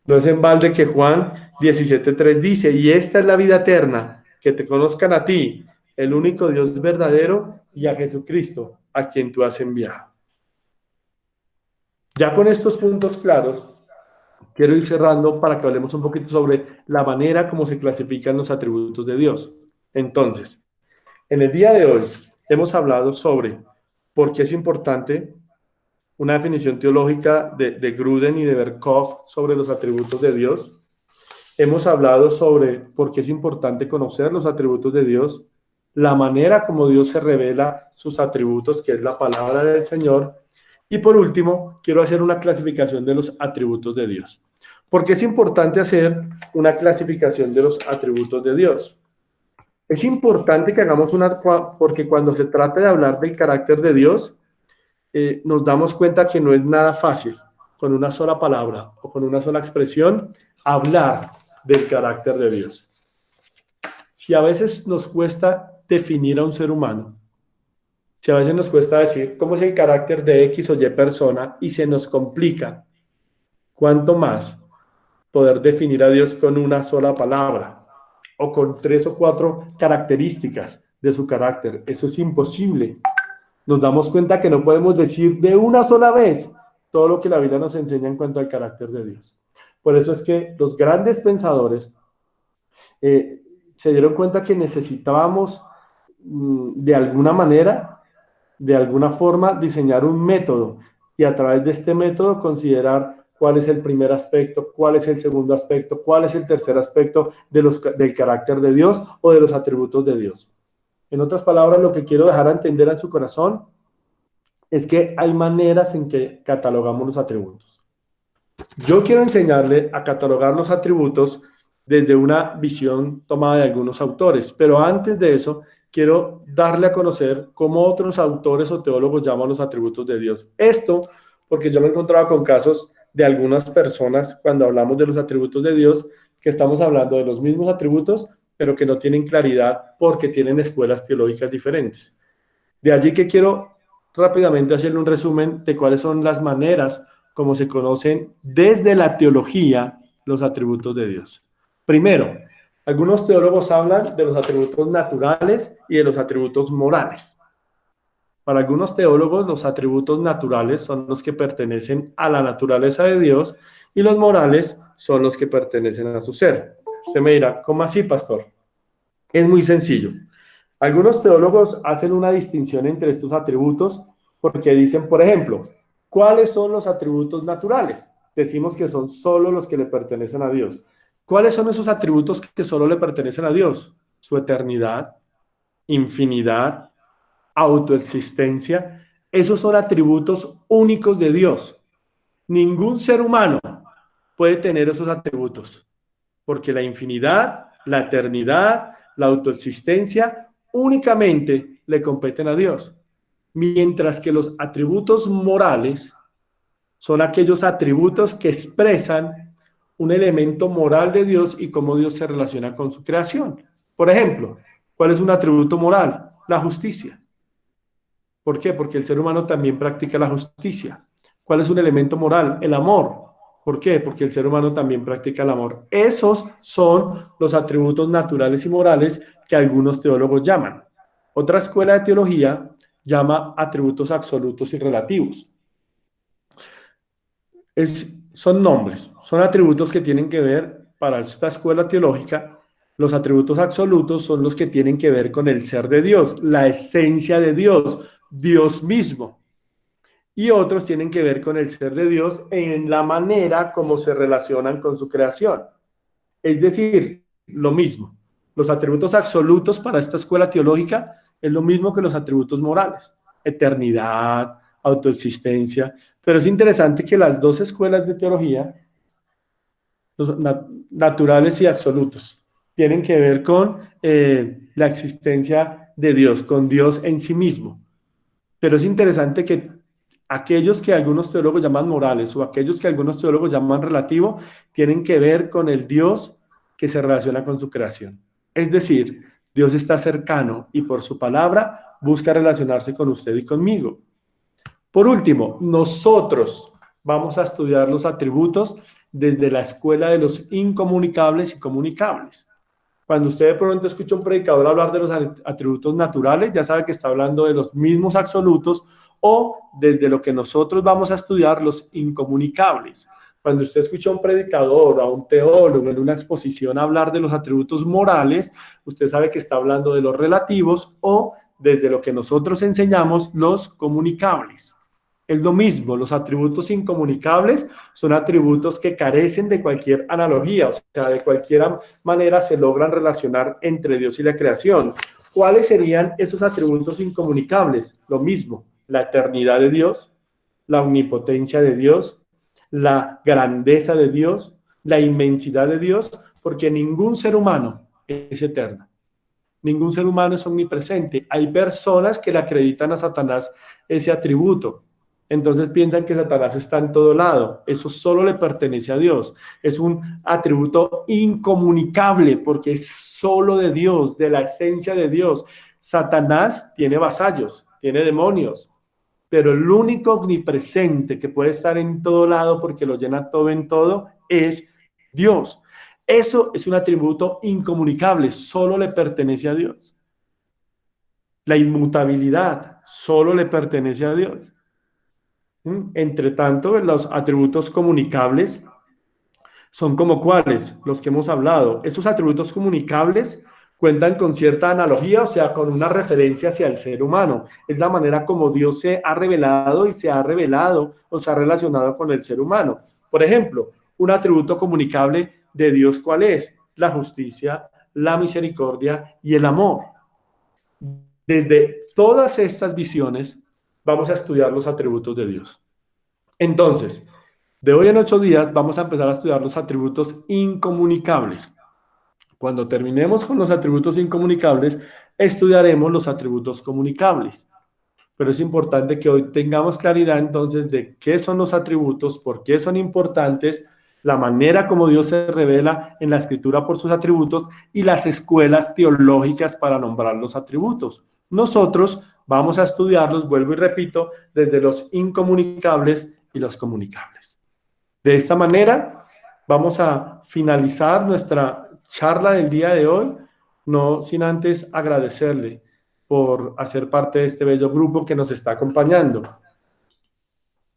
No es en balde que Juan 17:3 dice: y esta es la vida eterna, que te conozcan a ti, el único Dios verdadero, y a Jesucristo, a quien tú has enviado. Ya con estos puntos claros, quiero ir cerrando para que hablemos un poquito sobre la manera como se clasifican los atributos de Dios. Entonces, en el día de hoy hemos hablado sobre por qué es importante una definición teológica de Gruden y de Berkhoff sobre los atributos de Dios. Hemos hablado sobre por qué es importante conocer los atributos de Dios, la manera como Dios se revela sus atributos, que es la palabra del Señor. Y por último, quiero hacer una clasificación de los atributos de Dios. ¿Por qué es importante hacer una clasificación de los atributos de Dios? Es importante que hagamos porque cuando se trata de hablar del carácter de Dios, nos damos cuenta que no es nada fácil, con una sola palabra o con una sola expresión, hablar del carácter de Dios. Si a veces nos cuesta definir a un ser humano, si a veces nos cuesta decir cómo es el carácter de X o Y persona y se nos complica, ¿cuánto más poder definir a Dios con una sola palabra o con 3 o 4 características de su carácter? Eso es imposible. Nos damos cuenta que no podemos decir de una sola vez todo lo que la Biblia nos enseña en cuanto al carácter de Dios. Por eso es que los grandes pensadores se dieron cuenta que necesitábamos de alguna manera, de alguna forma, diseñar un método y a través de este método considerar cuál es el primer aspecto, cuál es el segundo aspecto, cuál es el tercer aspecto del carácter de Dios o de los atributos de Dios. En otras palabras, lo que quiero dejar a entender en su corazón es que hay maneras en que catalogamos los atributos. Yo quiero enseñarle a catalogar los atributos desde una visión tomada de algunos autores, pero antes de eso, quiero darle a conocer cómo otros autores o teólogos llaman los atributos de Dios. Esto porque yo me he encontrado con casos de algunas personas cuando hablamos de los atributos de Dios, que estamos hablando de los mismos atributos, pero que no tienen claridad porque tienen escuelas teológicas diferentes. De allí que quiero rápidamente hacerle un resumen de cuáles son las maneras como se conocen desde la teología los atributos de Dios. Primero, algunos teólogos hablan de los atributos naturales y de los atributos morales. Para algunos teólogos, los atributos naturales son los que pertenecen a la naturaleza de Dios y los morales son los que pertenecen a su ser. Usted me dirá, ¿cómo así, pastor? Es muy sencillo. Algunos teólogos hacen una distinción entre estos atributos porque dicen, por ejemplo, ¿cuáles son los atributos naturales? Decimos que son solo los que le pertenecen a Dios. ¿Cuáles son esos atributos que solo le pertenecen a Dios? Su eternidad, infinidad, autoexistencia. Esos son atributos únicos de Dios. Ningún ser humano puede tener esos atributos, porque la infinidad, la eternidad, la autoexistencia únicamente le competen a Dios. Mientras que los atributos morales son aquellos atributos que expresan un elemento moral de Dios y cómo Dios se relaciona con su creación. Por ejemplo, ¿cuál es un atributo moral? La justicia. ¿Por qué? Porque el ser humano también practica la justicia. ¿Cuál es un elemento moral? El amor. ¿Por qué? Porque el ser humano también practica el amor. Esos son los atributos naturales y morales que algunos teólogos llaman. Otra escuela de teología llama atributos absolutos y relativos. Son nombres, son atributos que tienen que ver, para esta escuela teológica, los atributos absolutos son los que tienen que ver con el ser de Dios, la esencia de Dios, Dios mismo. Y otros tienen que ver con el ser de Dios en la manera como se relacionan con su creación. Es decir, lo mismo. Los atributos absolutos para esta escuela teológica es lo mismo que los atributos morales. Eternidad, autoexistencia. Pero es interesante que las dos escuelas de teología, los naturales y absolutos, tienen que ver con la existencia de Dios, con Dios en sí mismo. Pero es interesante que aquellos que algunos teólogos llaman morales o aquellos que algunos teólogos llaman relativo, tienen que ver con el Dios que se relaciona con su creación. Es decir, Dios está cercano y por su palabra busca relacionarse con usted y conmigo. Por último, nosotros vamos a estudiar los atributos desde la escuela de los incomunicables y comunicables. Cuando usted de pronto escucha a un predicador hablar de los atributos naturales, ya sabe que está hablando de los mismos absolutos o desde lo que nosotros vamos a estudiar, los incomunicables. Cuando usted escucha a un predicador o a un teólogo en una exposición hablar de los atributos morales, usted sabe que está hablando de los relativos o desde lo que nosotros enseñamos, los comunicables. Es lo mismo, los atributos incomunicables son atributos que carecen de cualquier analogía, o sea, de cualquier manera se logran relacionar entre Dios y la creación. ¿Cuáles serían esos atributos incomunicables? Lo mismo, la eternidad de Dios, la omnipotencia de Dios, la grandeza de Dios, la inmensidad de Dios, porque ningún ser humano es eterno. Ningún ser humano es omnipresente. Hay personas que le acreditan a Satanás ese atributo. Entonces piensan que Satanás está en todo lado. Eso solo le pertenece a Dios. Es un atributo incomunicable porque es solo de Dios, de la esencia de Dios. Satanás tiene vasallos, tiene demonios, pero el único omnipresente que puede estar en todo lado porque lo llena todo en todo es Dios. Eso es un atributo incomunicable, solo le pertenece a Dios. La inmutabilidad solo le pertenece a Dios. Entre tanto, los atributos comunicables son como cuáles, los que hemos hablado. Esos atributos comunicables cuentan con cierta analogía, o sea, con una referencia hacia el ser humano. Es la manera como Dios se ha revelado y se ha revelado o se ha relacionado con el ser humano. Por ejemplo, un atributo comunicable de Dios, ¿cuál es? La justicia, la misericordia y el amor. Desde todas estas visiones vamos a estudiar los atributos de Dios. Entonces, de hoy en 8 días vamos a empezar a estudiar los atributos incomunicables. Cuando terminemos con los atributos incomunicables, estudiaremos los atributos comunicables. Pero es importante que hoy tengamos claridad entonces de qué son los atributos, por qué son importantes, la manera como Dios se revela en la Escritura por sus atributos y las escuelas teológicas para nombrar los atributos. Nosotros vamos a estudiarlos, vuelvo y repito, desde los incomunicables y los comunicables. De esta manera vamos a finalizar nuestra charla del día de hoy, no sin antes agradecerle por hacer parte de este bello grupo que nos está acompañando.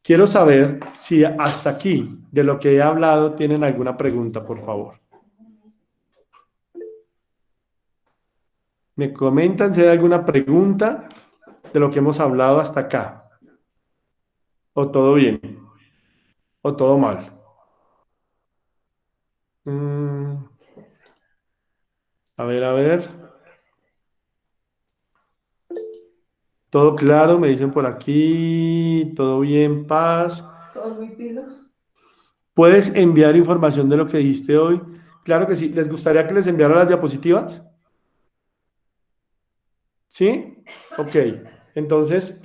Quiero saber si hasta aquí, de lo que he hablado, tienen alguna pregunta, por favor. Me comentan si hay alguna pregunta de lo que hemos hablado hasta acá. ¿O todo bien? ¿O todo mal? A ver. Todo claro, me dicen por aquí. Todo bien, paz. Todos muy pilos. ¿Puedes enviar información de lo que dijiste hoy? Claro que sí. ¿Les gustaría que les enviara las diapositivas? ¿Sí? Ok. Entonces,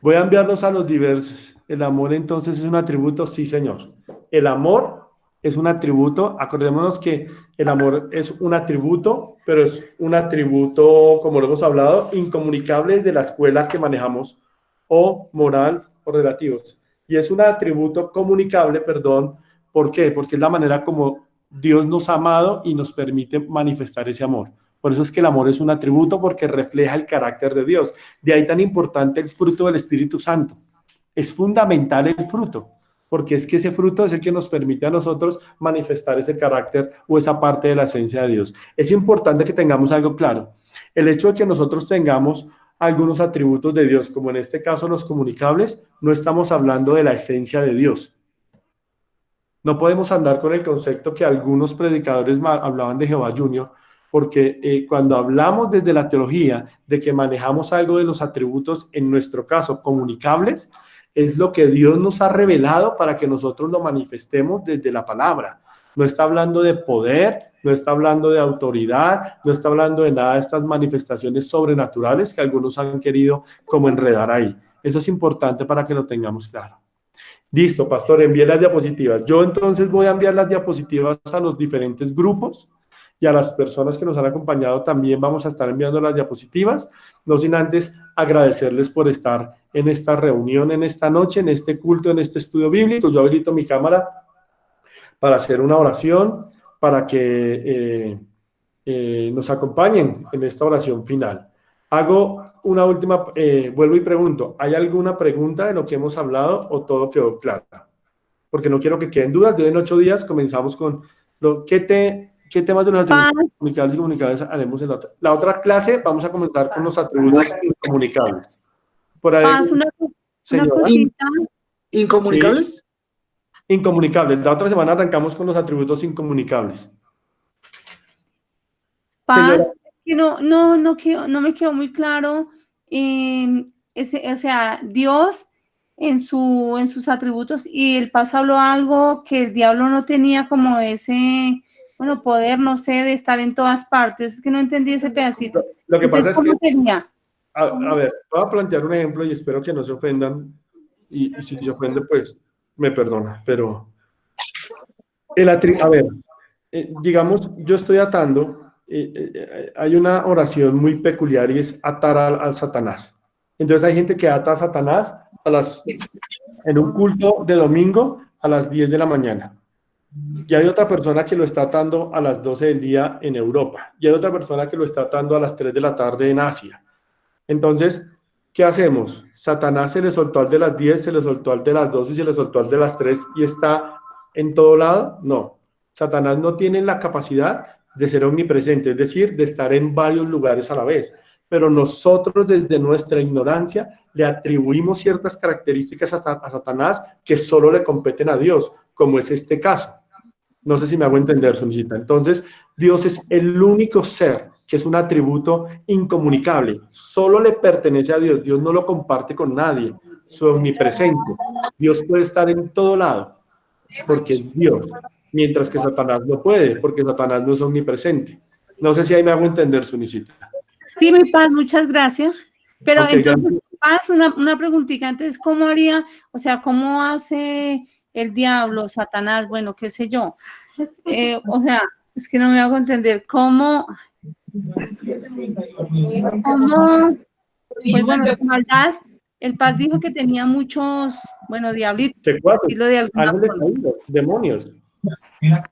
voy a enviarlos a los diversos. ¿El amor entonces es un atributo? Sí, señor. El amor es un atributo. Acordémonos que el amor es un atributo, pero es un atributo, como lo hemos hablado, incomunicable de la escuela que manejamos, o moral o relativos. Y es un atributo comunicable, perdón. ¿Por qué? Porque es la manera como Dios nos ha amado y nos permite manifestar ese amor. Por eso es que el amor es un atributo, porque refleja el carácter de Dios. De ahí tan importante el fruto del Espíritu Santo. Es fundamental el fruto, porque es que ese fruto es el que nos permite a nosotros manifestar ese carácter o esa parte de la esencia de Dios. Es importante que tengamos algo claro. El hecho de que nosotros tengamos algunos atributos de Dios, como en este caso los comunicables, no estamos hablando de la esencia de Dios. No podemos andar con el concepto que algunos predicadores hablaban de Jehová Junior, porque cuando hablamos desde la teología de que manejamos algo de los atributos, en nuestro caso comunicables, es lo que Dios nos ha revelado para que nosotros lo manifestemos desde la palabra. No está hablando de poder, no está hablando de autoridad, no está hablando de nada de estas manifestaciones sobrenaturales que algunos han querido como enredar ahí. Eso es importante para que lo tengamos claro. Listo, pastor, envíe las diapositivas. Yo entonces voy a enviar las diapositivas a los diferentes grupos y a las personas que nos han acompañado también vamos a estar enviando las diapositivas, no sin antes agradecerles por estar en esta reunión, en esta noche, en este culto, en este estudio bíblico. Yo habilito mi cámara para hacer una oración, para que nos acompañen en esta oración final. Hago una última, vuelvo y pregunto, ¿hay alguna pregunta de lo que hemos hablado o todo quedó claro? Porque no quiero que queden dudas. En 8 días comenzamos con ¿qué temas de los atributos comunicables y comunicables haremos en la otra clase? Vamos a comenzar con los atributos incomunicables. Por ahí, una cosita. ¿Incomunicables? Sí. Incomunicables. La otra semana arrancamos con los atributos incomunicables. Paz, es que no me quedó muy claro. O sea, Dios en sus atributos, y el Paz habló algo que el diablo no tenía como ese, bueno, poder, no sé, de estar en todas partes. Es que no entendí ese pedacito. Lo que Entonces, pasa es que... tenía? A ver, voy a plantear un ejemplo y espero que no se ofendan, y si se ofende, pues me perdona, pero a ver, digamos, yo estoy atando, hay una oración muy peculiar y es atar al Satanás. Entonces hay gente que ata a Satanás en un culto de domingo a las 10 de la mañana. Y hay otra persona que lo está atando a las 12 del día en Europa. Y hay otra persona que lo está atando a las 3 de la tarde en Asia. Entonces, ¿qué hacemos? Satanás se le soltó al de las 10, se le soltó al de las 12 y se le soltó al de las 3 y está en todo lado. No, Satanás no tiene la capacidad de ser omnipresente, es decir, de estar en varios lugares a la vez. Pero nosotros desde nuestra ignorancia le atribuimos ciertas características a Satanás que solo le competen a Dios, como es este caso. No sé si me hago entender, Sonicita. Entonces, Dios es el único ser que es un atributo incomunicable. Solo le pertenece a Dios. Dios no lo comparte con nadie. Su omnipresencia. Dios puede estar en todo lado, porque es Dios. Mientras que Satanás no puede, porque Satanás no es omnipresente. No sé si ahí me hago entender, Sonicita. Sí, mi Paz, muchas gracias. Pero Okay, entonces, Paz, una preguntita. Entonces, ¿cómo haría, o sea, cómo hace el diablo, Satanás, bueno, qué sé yo? O sea, es que no me hago entender. ¿Cómo? Pues bueno, la maldad, el Paz dijo que tenía muchos, bueno, diablitos. Decirlo de alguna forma. Demonios. Es que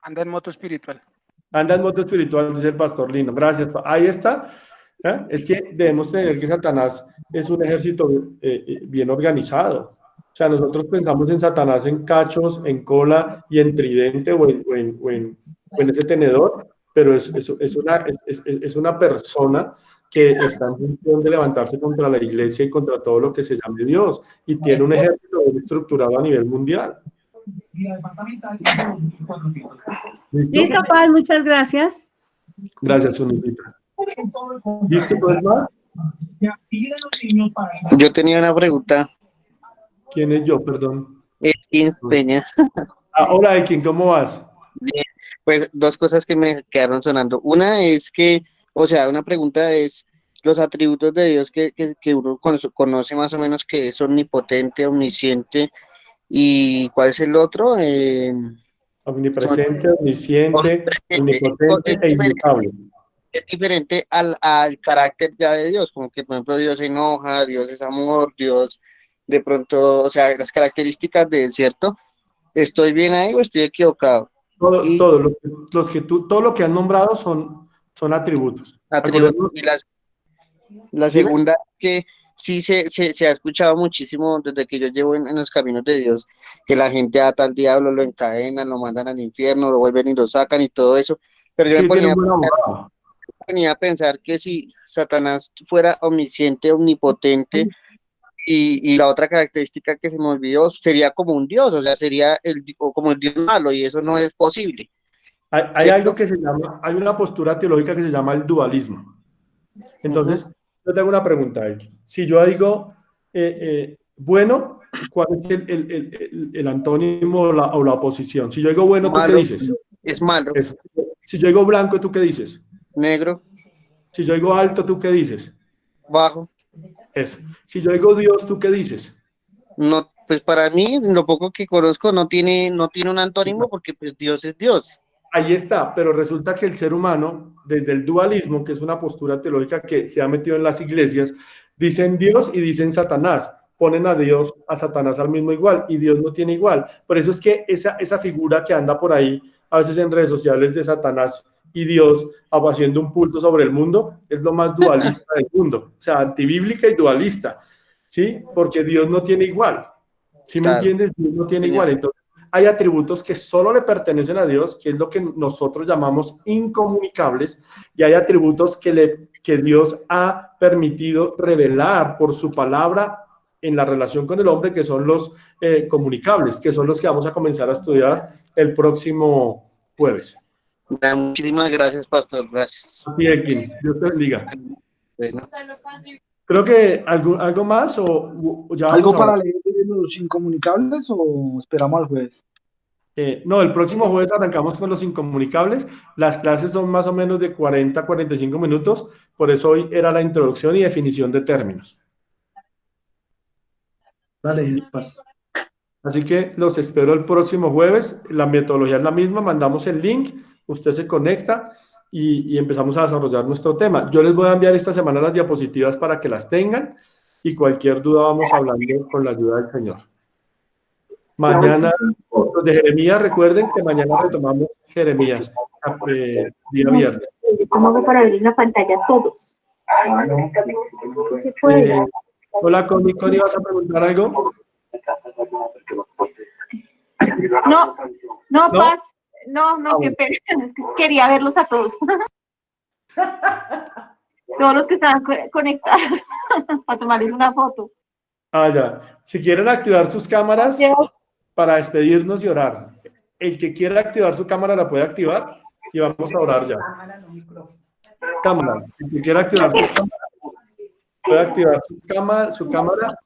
anda en moto espiritual. Anda en moto espiritual, dice el pastor Lino. Gracias. Ahí está. Es que debemos tener que Satanás es un ejército bien organizado. O sea, nosotros pensamos en Satanás en cachos, en cola y en tridente o en ese tenedor, pero es una persona que está en función de levantarse contra la iglesia y contra todo lo que se llame Dios, y tiene un ejército bien estructurado a nivel mundial. Listo, Paz, muchas gracias. Gracias, Sonicita. ¿Listo, pues, más? Yo tenía una pregunta. ¿Quién es yo, perdón? Elkin Peña. Hola, Elkin, ¿cómo vas? Bien, pues 2 cosas que me quedaron sonando. Una es que, o sea, una pregunta es los atributos de Dios que uno conoce más o menos, que es omnipotente, omnisciente, y ¿cuál es el otro? Omnipresente, omnisciente, omnipotente e inmutable. Es diferente al carácter ya de Dios, como que por ejemplo Dios se enoja, Dios es amor, Dios de pronto, o sea, las características de él, ¿cierto? ¿Estoy bien ahí o estoy equivocado? Todo lo que has nombrado son atributos. Y la segunda, que sí se ha escuchado muchísimo desde que yo llevo en los caminos de Dios, que la gente ata al diablo, lo encadenan, lo mandan al infierno, lo vuelven y lo sacan y todo eso, pero yo me ponía a pensar que si Satanás fuera omnisciente, omnipotente, y la otra característica que se me olvidó, sería como un Dios, o sea, sería como el Dios malo, y eso no es posible. Hay algo que se llama, hay una postura teológica que se llama el dualismo. Entonces, yo te hago una pregunta, Elkin. Si yo digo, bueno, ¿cuál es el antónimo o la oposición? Si yo digo bueno, ¿tú qué dices? Es malo. Eso. Si yo digo blanco, ¿tú qué dices? Negro. Si yo digo alto, ¿tú qué dices? Bajo. Eso. Si yo digo Dios, ¿tú qué dices? No, pues para mí, lo poco que conozco, no tiene un antónimo, porque pues Dios es Dios. Ahí está, pero resulta que el ser humano, desde el dualismo, que es una postura teológica que se ha metido en las iglesias, dicen Dios y dicen Satanás. Ponen a Dios, a Satanás al mismo igual, y Dios no tiene igual. Por eso es que esa figura que anda por ahí, a veces en redes sociales, de Satanás y Dios haciendo un pulso sobre el mundo, es lo más dualista del mundo, o sea, antibíblica y dualista, ¿sí? Porque Dios no tiene igual, ¿sí me entiendes? Dios no tiene igual, entonces hay atributos que solo le pertenecen a Dios, que es lo que nosotros llamamos incomunicables, y hay atributos que Dios ha permitido revelar por su palabra en la relación con el hombre, que son los comunicables, que son los que vamos a comenzar a estudiar el próximo jueves. Muchísimas gracias, pastor. Gracias. Dios te bendiga. Bueno. Creo que algo más o ya ¿Algo para leer de los incomunicables o esperamos al jueves? No, el próximo jueves arrancamos con los incomunicables. Las clases son más o menos de 40 a 45 minutos, por eso hoy era la introducción y definición de términos. Dale, paz. Así que los espero el próximo jueves. La metodología es la misma, mandamos el link, usted se conecta y empezamos a desarrollar nuestro tema. Yo les voy a enviar esta semana las diapositivas para que las tengan y cualquier duda vamos hablando con la ayuda del Señor. Mañana, los de Jeremías, recuerden que mañana retomamos Jeremías, día viernes. ¿Cómo hago para abrir la pantalla a todos? ¿Sí se puede? Hola, Connie, ¿vas a preguntar algo? No, Paz. No, qué pena. Es que quería verlos a todos. Todos los que estaban conectados para tomarles una foto. Ya. Si quieren activar sus cámaras para despedirnos y orar. El que quiera activar su cámara la puede activar y vamos a orar ya. Cámara. El que quiera activar su cámara puede activar su cámara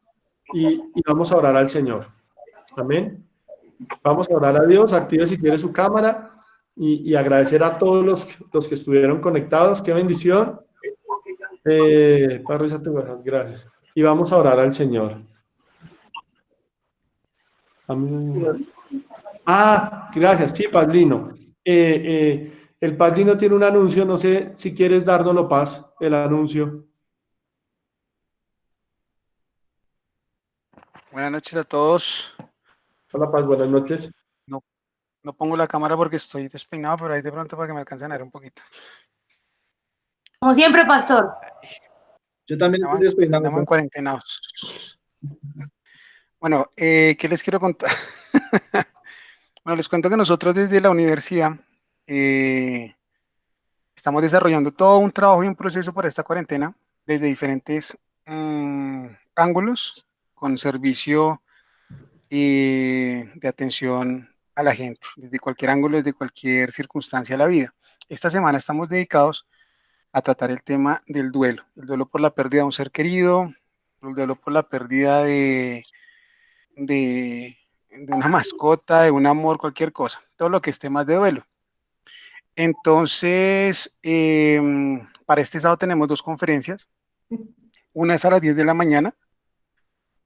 y vamos a orar al Señor. Amén. Vamos a orar a Dios. Active si quiere su cámara y agradecer a todos los que estuvieron conectados. Qué bendición. Gracias. Y vamos a orar al Señor. Amén. Gracias. Sí, Padrino. El Padrino tiene un anuncio. No sé si quieres dárnoslo, Paz, el anuncio. Buenas noches a todos. Hola, Paz, buenas noches. No pongo la cámara porque estoy despeinado, pero ahí de pronto para que me alcancen a ver un poquito. Como siempre, pastor. Yo también estoy despeinado. Estamos en cuarentena. Bueno, ¿qué les quiero contar? Bueno, les cuento que nosotros desde la universidad estamos desarrollando todo un trabajo y un proceso para esta cuarentena desde diferentes ángulos, con servicio de atención a la gente, desde cualquier ángulo, desde cualquier circunstancia de la vida. Esta semana estamos dedicados a tratar el tema del duelo, el duelo por la pérdida de un ser querido, el duelo por la pérdida de una mascota, de un amor, cualquier cosa, todo lo que esté más de duelo. Entonces, para este sábado tenemos 2 conferencias. Una es a las 10 de la mañana,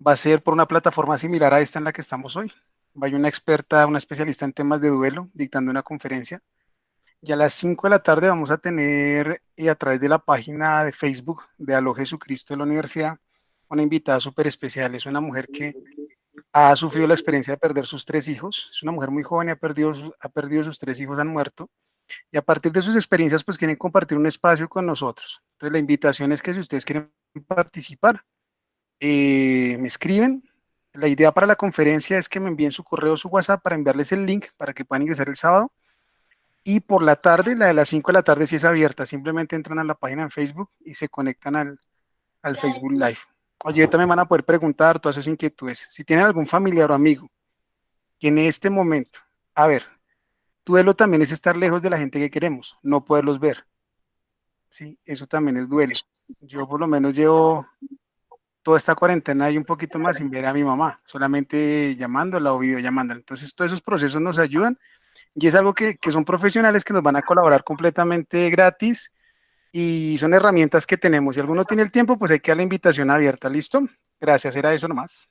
va a ser por una plataforma similar a esta en la que estamos hoy. Va a haber una experta, una especialista en temas de duelo, dictando una conferencia. Y a las 5 de la tarde vamos a tener, a través de la página de Facebook de Aló Jesucristo de la universidad, una invitada súper especial. Es una mujer que ha sufrido la experiencia de perder sus 3 hijos. Es una mujer muy joven y ha perdido sus 3 hijos, han muerto. Y a partir de sus experiencias, pues quieren compartir un espacio con nosotros. Entonces la invitación es que si ustedes quieren participar, me escriben. La idea para la conferencia es que me envíen su correo o su WhatsApp para enviarles el link para que puedan ingresar el sábado. Y por la tarde, la de las 5 de la tarde sí es abierta. Simplemente entran a la página en Facebook y se conectan al Facebook Live. Oye, también van a poder preguntar todas esas inquietudes. Si tienen algún familiar o amigo que en este momento, duelo también es estar lejos de la gente que queremos, no poderlos ver. Sí, eso también es duelo. Yo por lo menos llevo toda esta cuarentena y un poquito más sin ver a mi mamá, solamente llamándola o videollamándola. Entonces todos esos procesos nos ayudan y es algo que son profesionales que nos van a colaborar completamente gratis y son herramientas que tenemos. Si alguno tiene el tiempo, pues hay que dar la invitación abierta. ¿Listo? Gracias, era eso nomás.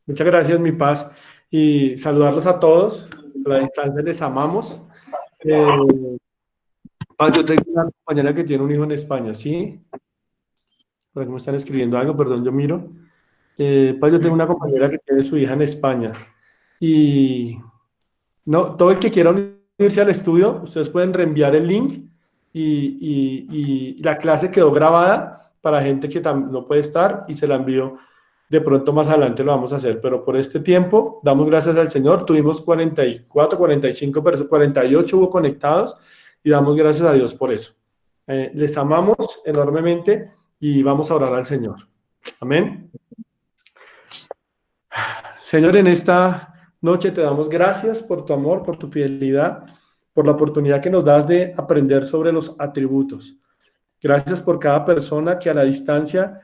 Muchas gracias, mi Paz, y saludarlos a todos. A la distancia les amamos. Paz, yo tengo una compañera que tiene un hijo en España, ¿sí? Por aquí me están escribiendo algo, perdón, yo miro. Paz, yo tengo una compañera que tiene su hija en España. Y no, todo el que quiera unirse al estudio, ustedes pueden reenviar el link y la clase quedó grabada para gente que no puede estar y se la envío. De pronto más adelante lo vamos a hacer, pero por este tiempo damos gracias al Señor. Tuvimos 44, 45 personas, 48 hubo conectados y damos gracias a Dios por eso. Les amamos enormemente y vamos a orar al Señor. Amén. Señor, en esta noche te damos gracias por tu amor, por tu fidelidad, por la oportunidad que nos das de aprender sobre los atributos. Gracias por cada persona que a la distancia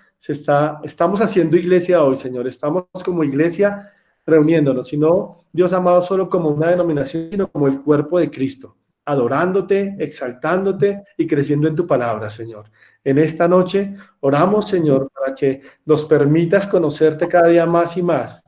estamos haciendo iglesia hoy, Señor. Estamos como iglesia reuniéndonos, y no, Dios amado, solo como una denominación, sino como el cuerpo de Cristo, adorándote, exaltándote y creciendo en tu palabra, Señor. En esta noche oramos, Señor, para que nos permitas conocerte cada día más y más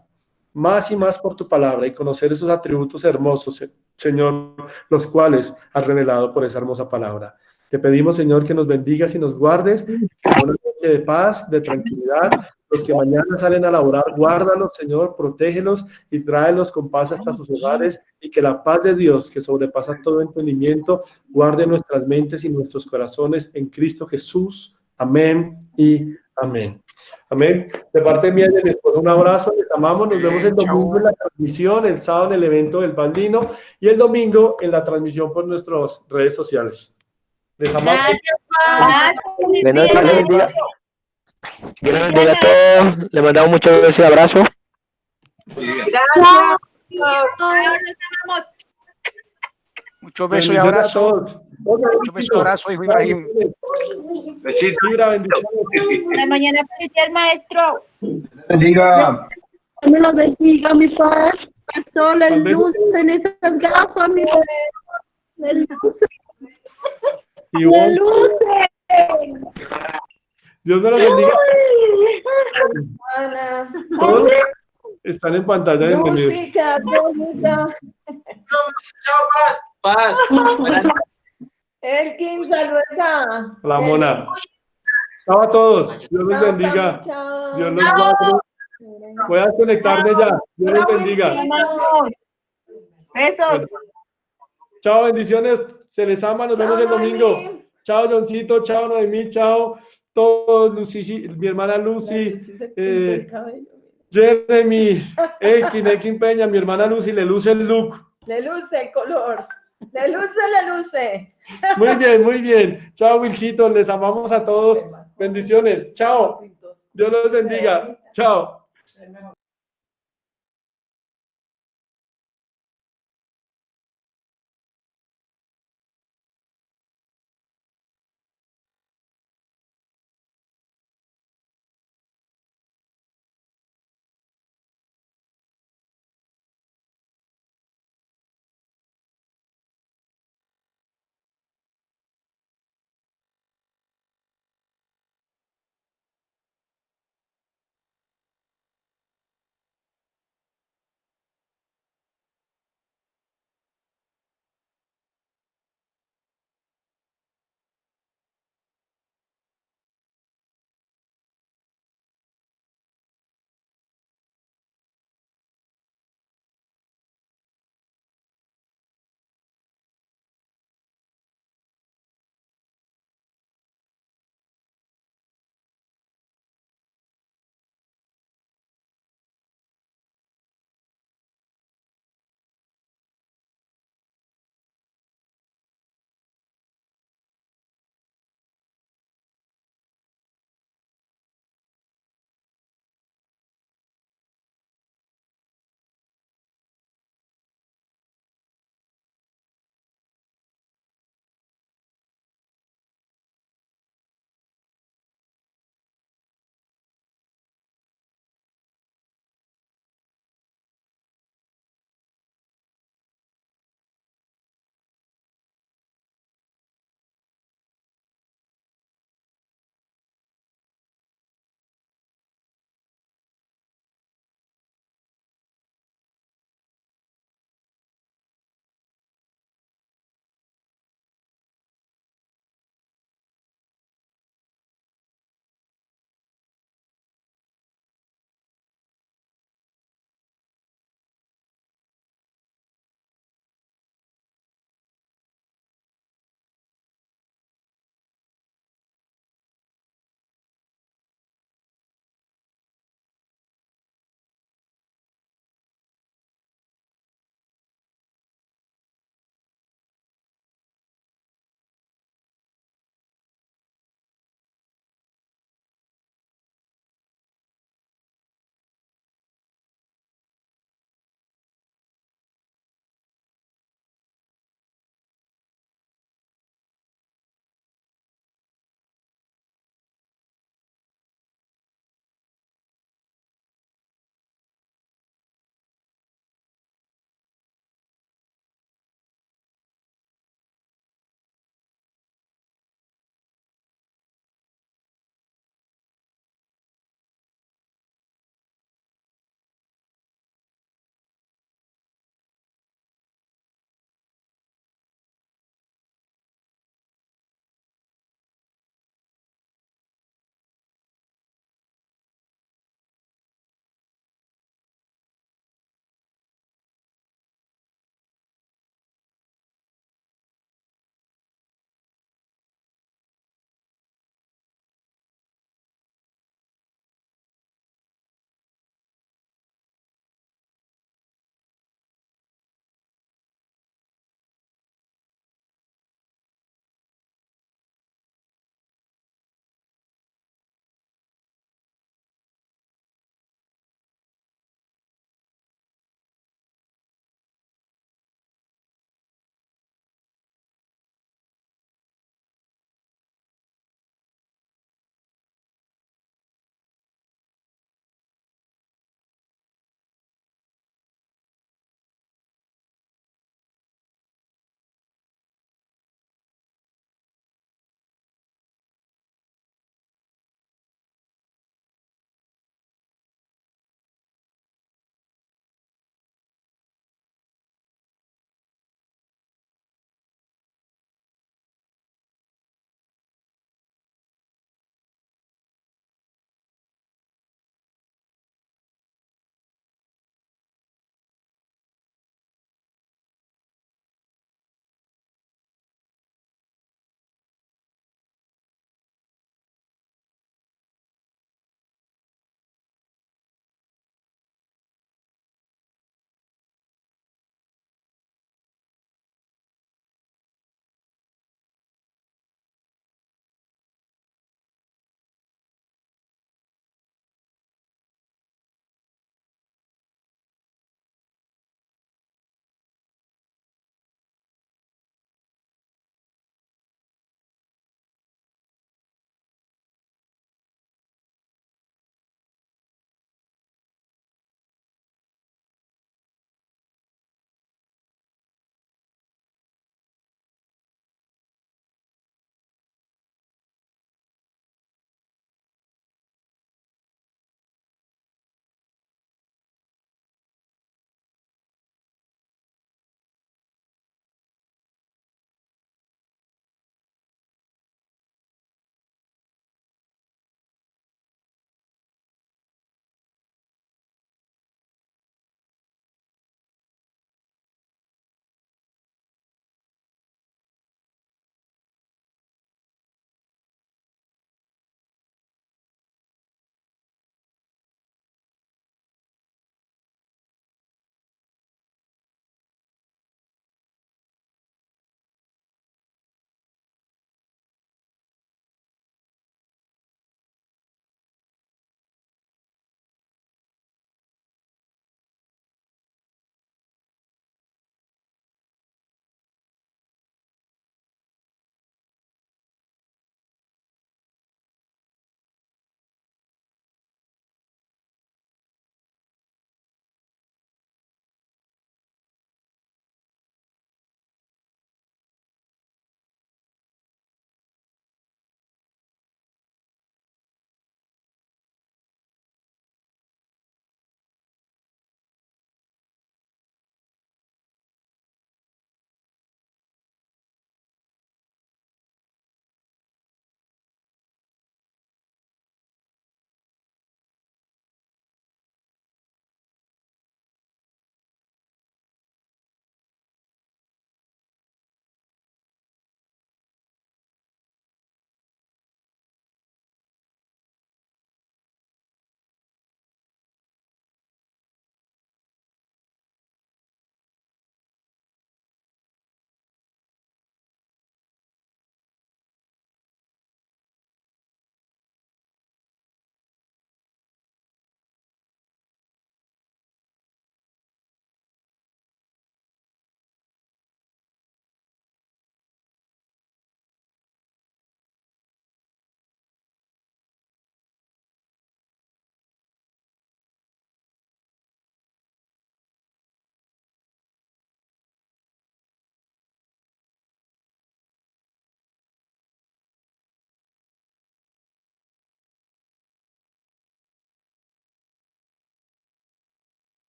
por tu palabra y conocer esos atributos hermosos, Señor, los cuales has revelado por esa hermosa palabra. Te pedimos, Señor, que nos bendigas y nos guardes, que sea una noche de paz, de tranquilidad. Los que mañana salen a laborar, guárdalos, Señor, protégelos y tráelos con paz hasta sus hogares, y que la paz de Dios, que sobrepasa todo entendimiento, guarde nuestras mentes y nuestros corazones en Cristo Jesús. Amén y amén. Amén. De parte mía y de mi esposa, un abrazo, les amamos, nos vemos el domingo en la transmisión, el sábado en el evento del Baldino y el domingo en la transmisión por nuestras redes sociales. Les amamos. Gracias, Paz. Dios les bendiga. Dios les bendiga a todos. Les mandamos muchos besos y abrazos. Gracias. Muchos besos y abrazos. Muchos besos y abrazos, hijo Ibrahim. Besito. La mañana apareció el maestro. Bendiga. Me los bendiga, mi paz. Pastor, la luz en esas gafas, mi paz. La luz. La luz. Dios me los bendiga. Todos están en pantalla. Música, música. Paz. Elkin, saludos La mona. Chao a todos. Dios los bendiga. Dios los guarde. Voy a conectarme ya. Dios los bendiga. Besos. Chao, bendiciones. Se les ama. Nos vemos el domingo. Chao, Johncito. Chao, Noemí. Chao, todos. Lucy, mi hermana Lucy. Jeremy. Elkin Peña. Mi hermana Lucy. Le luce el look. Le luce el color. Le luce. Muy bien, muy bien. Chao, Wilcito. Les amamos a todos. Bendiciones. Chao. Dios los bendiga. Chao.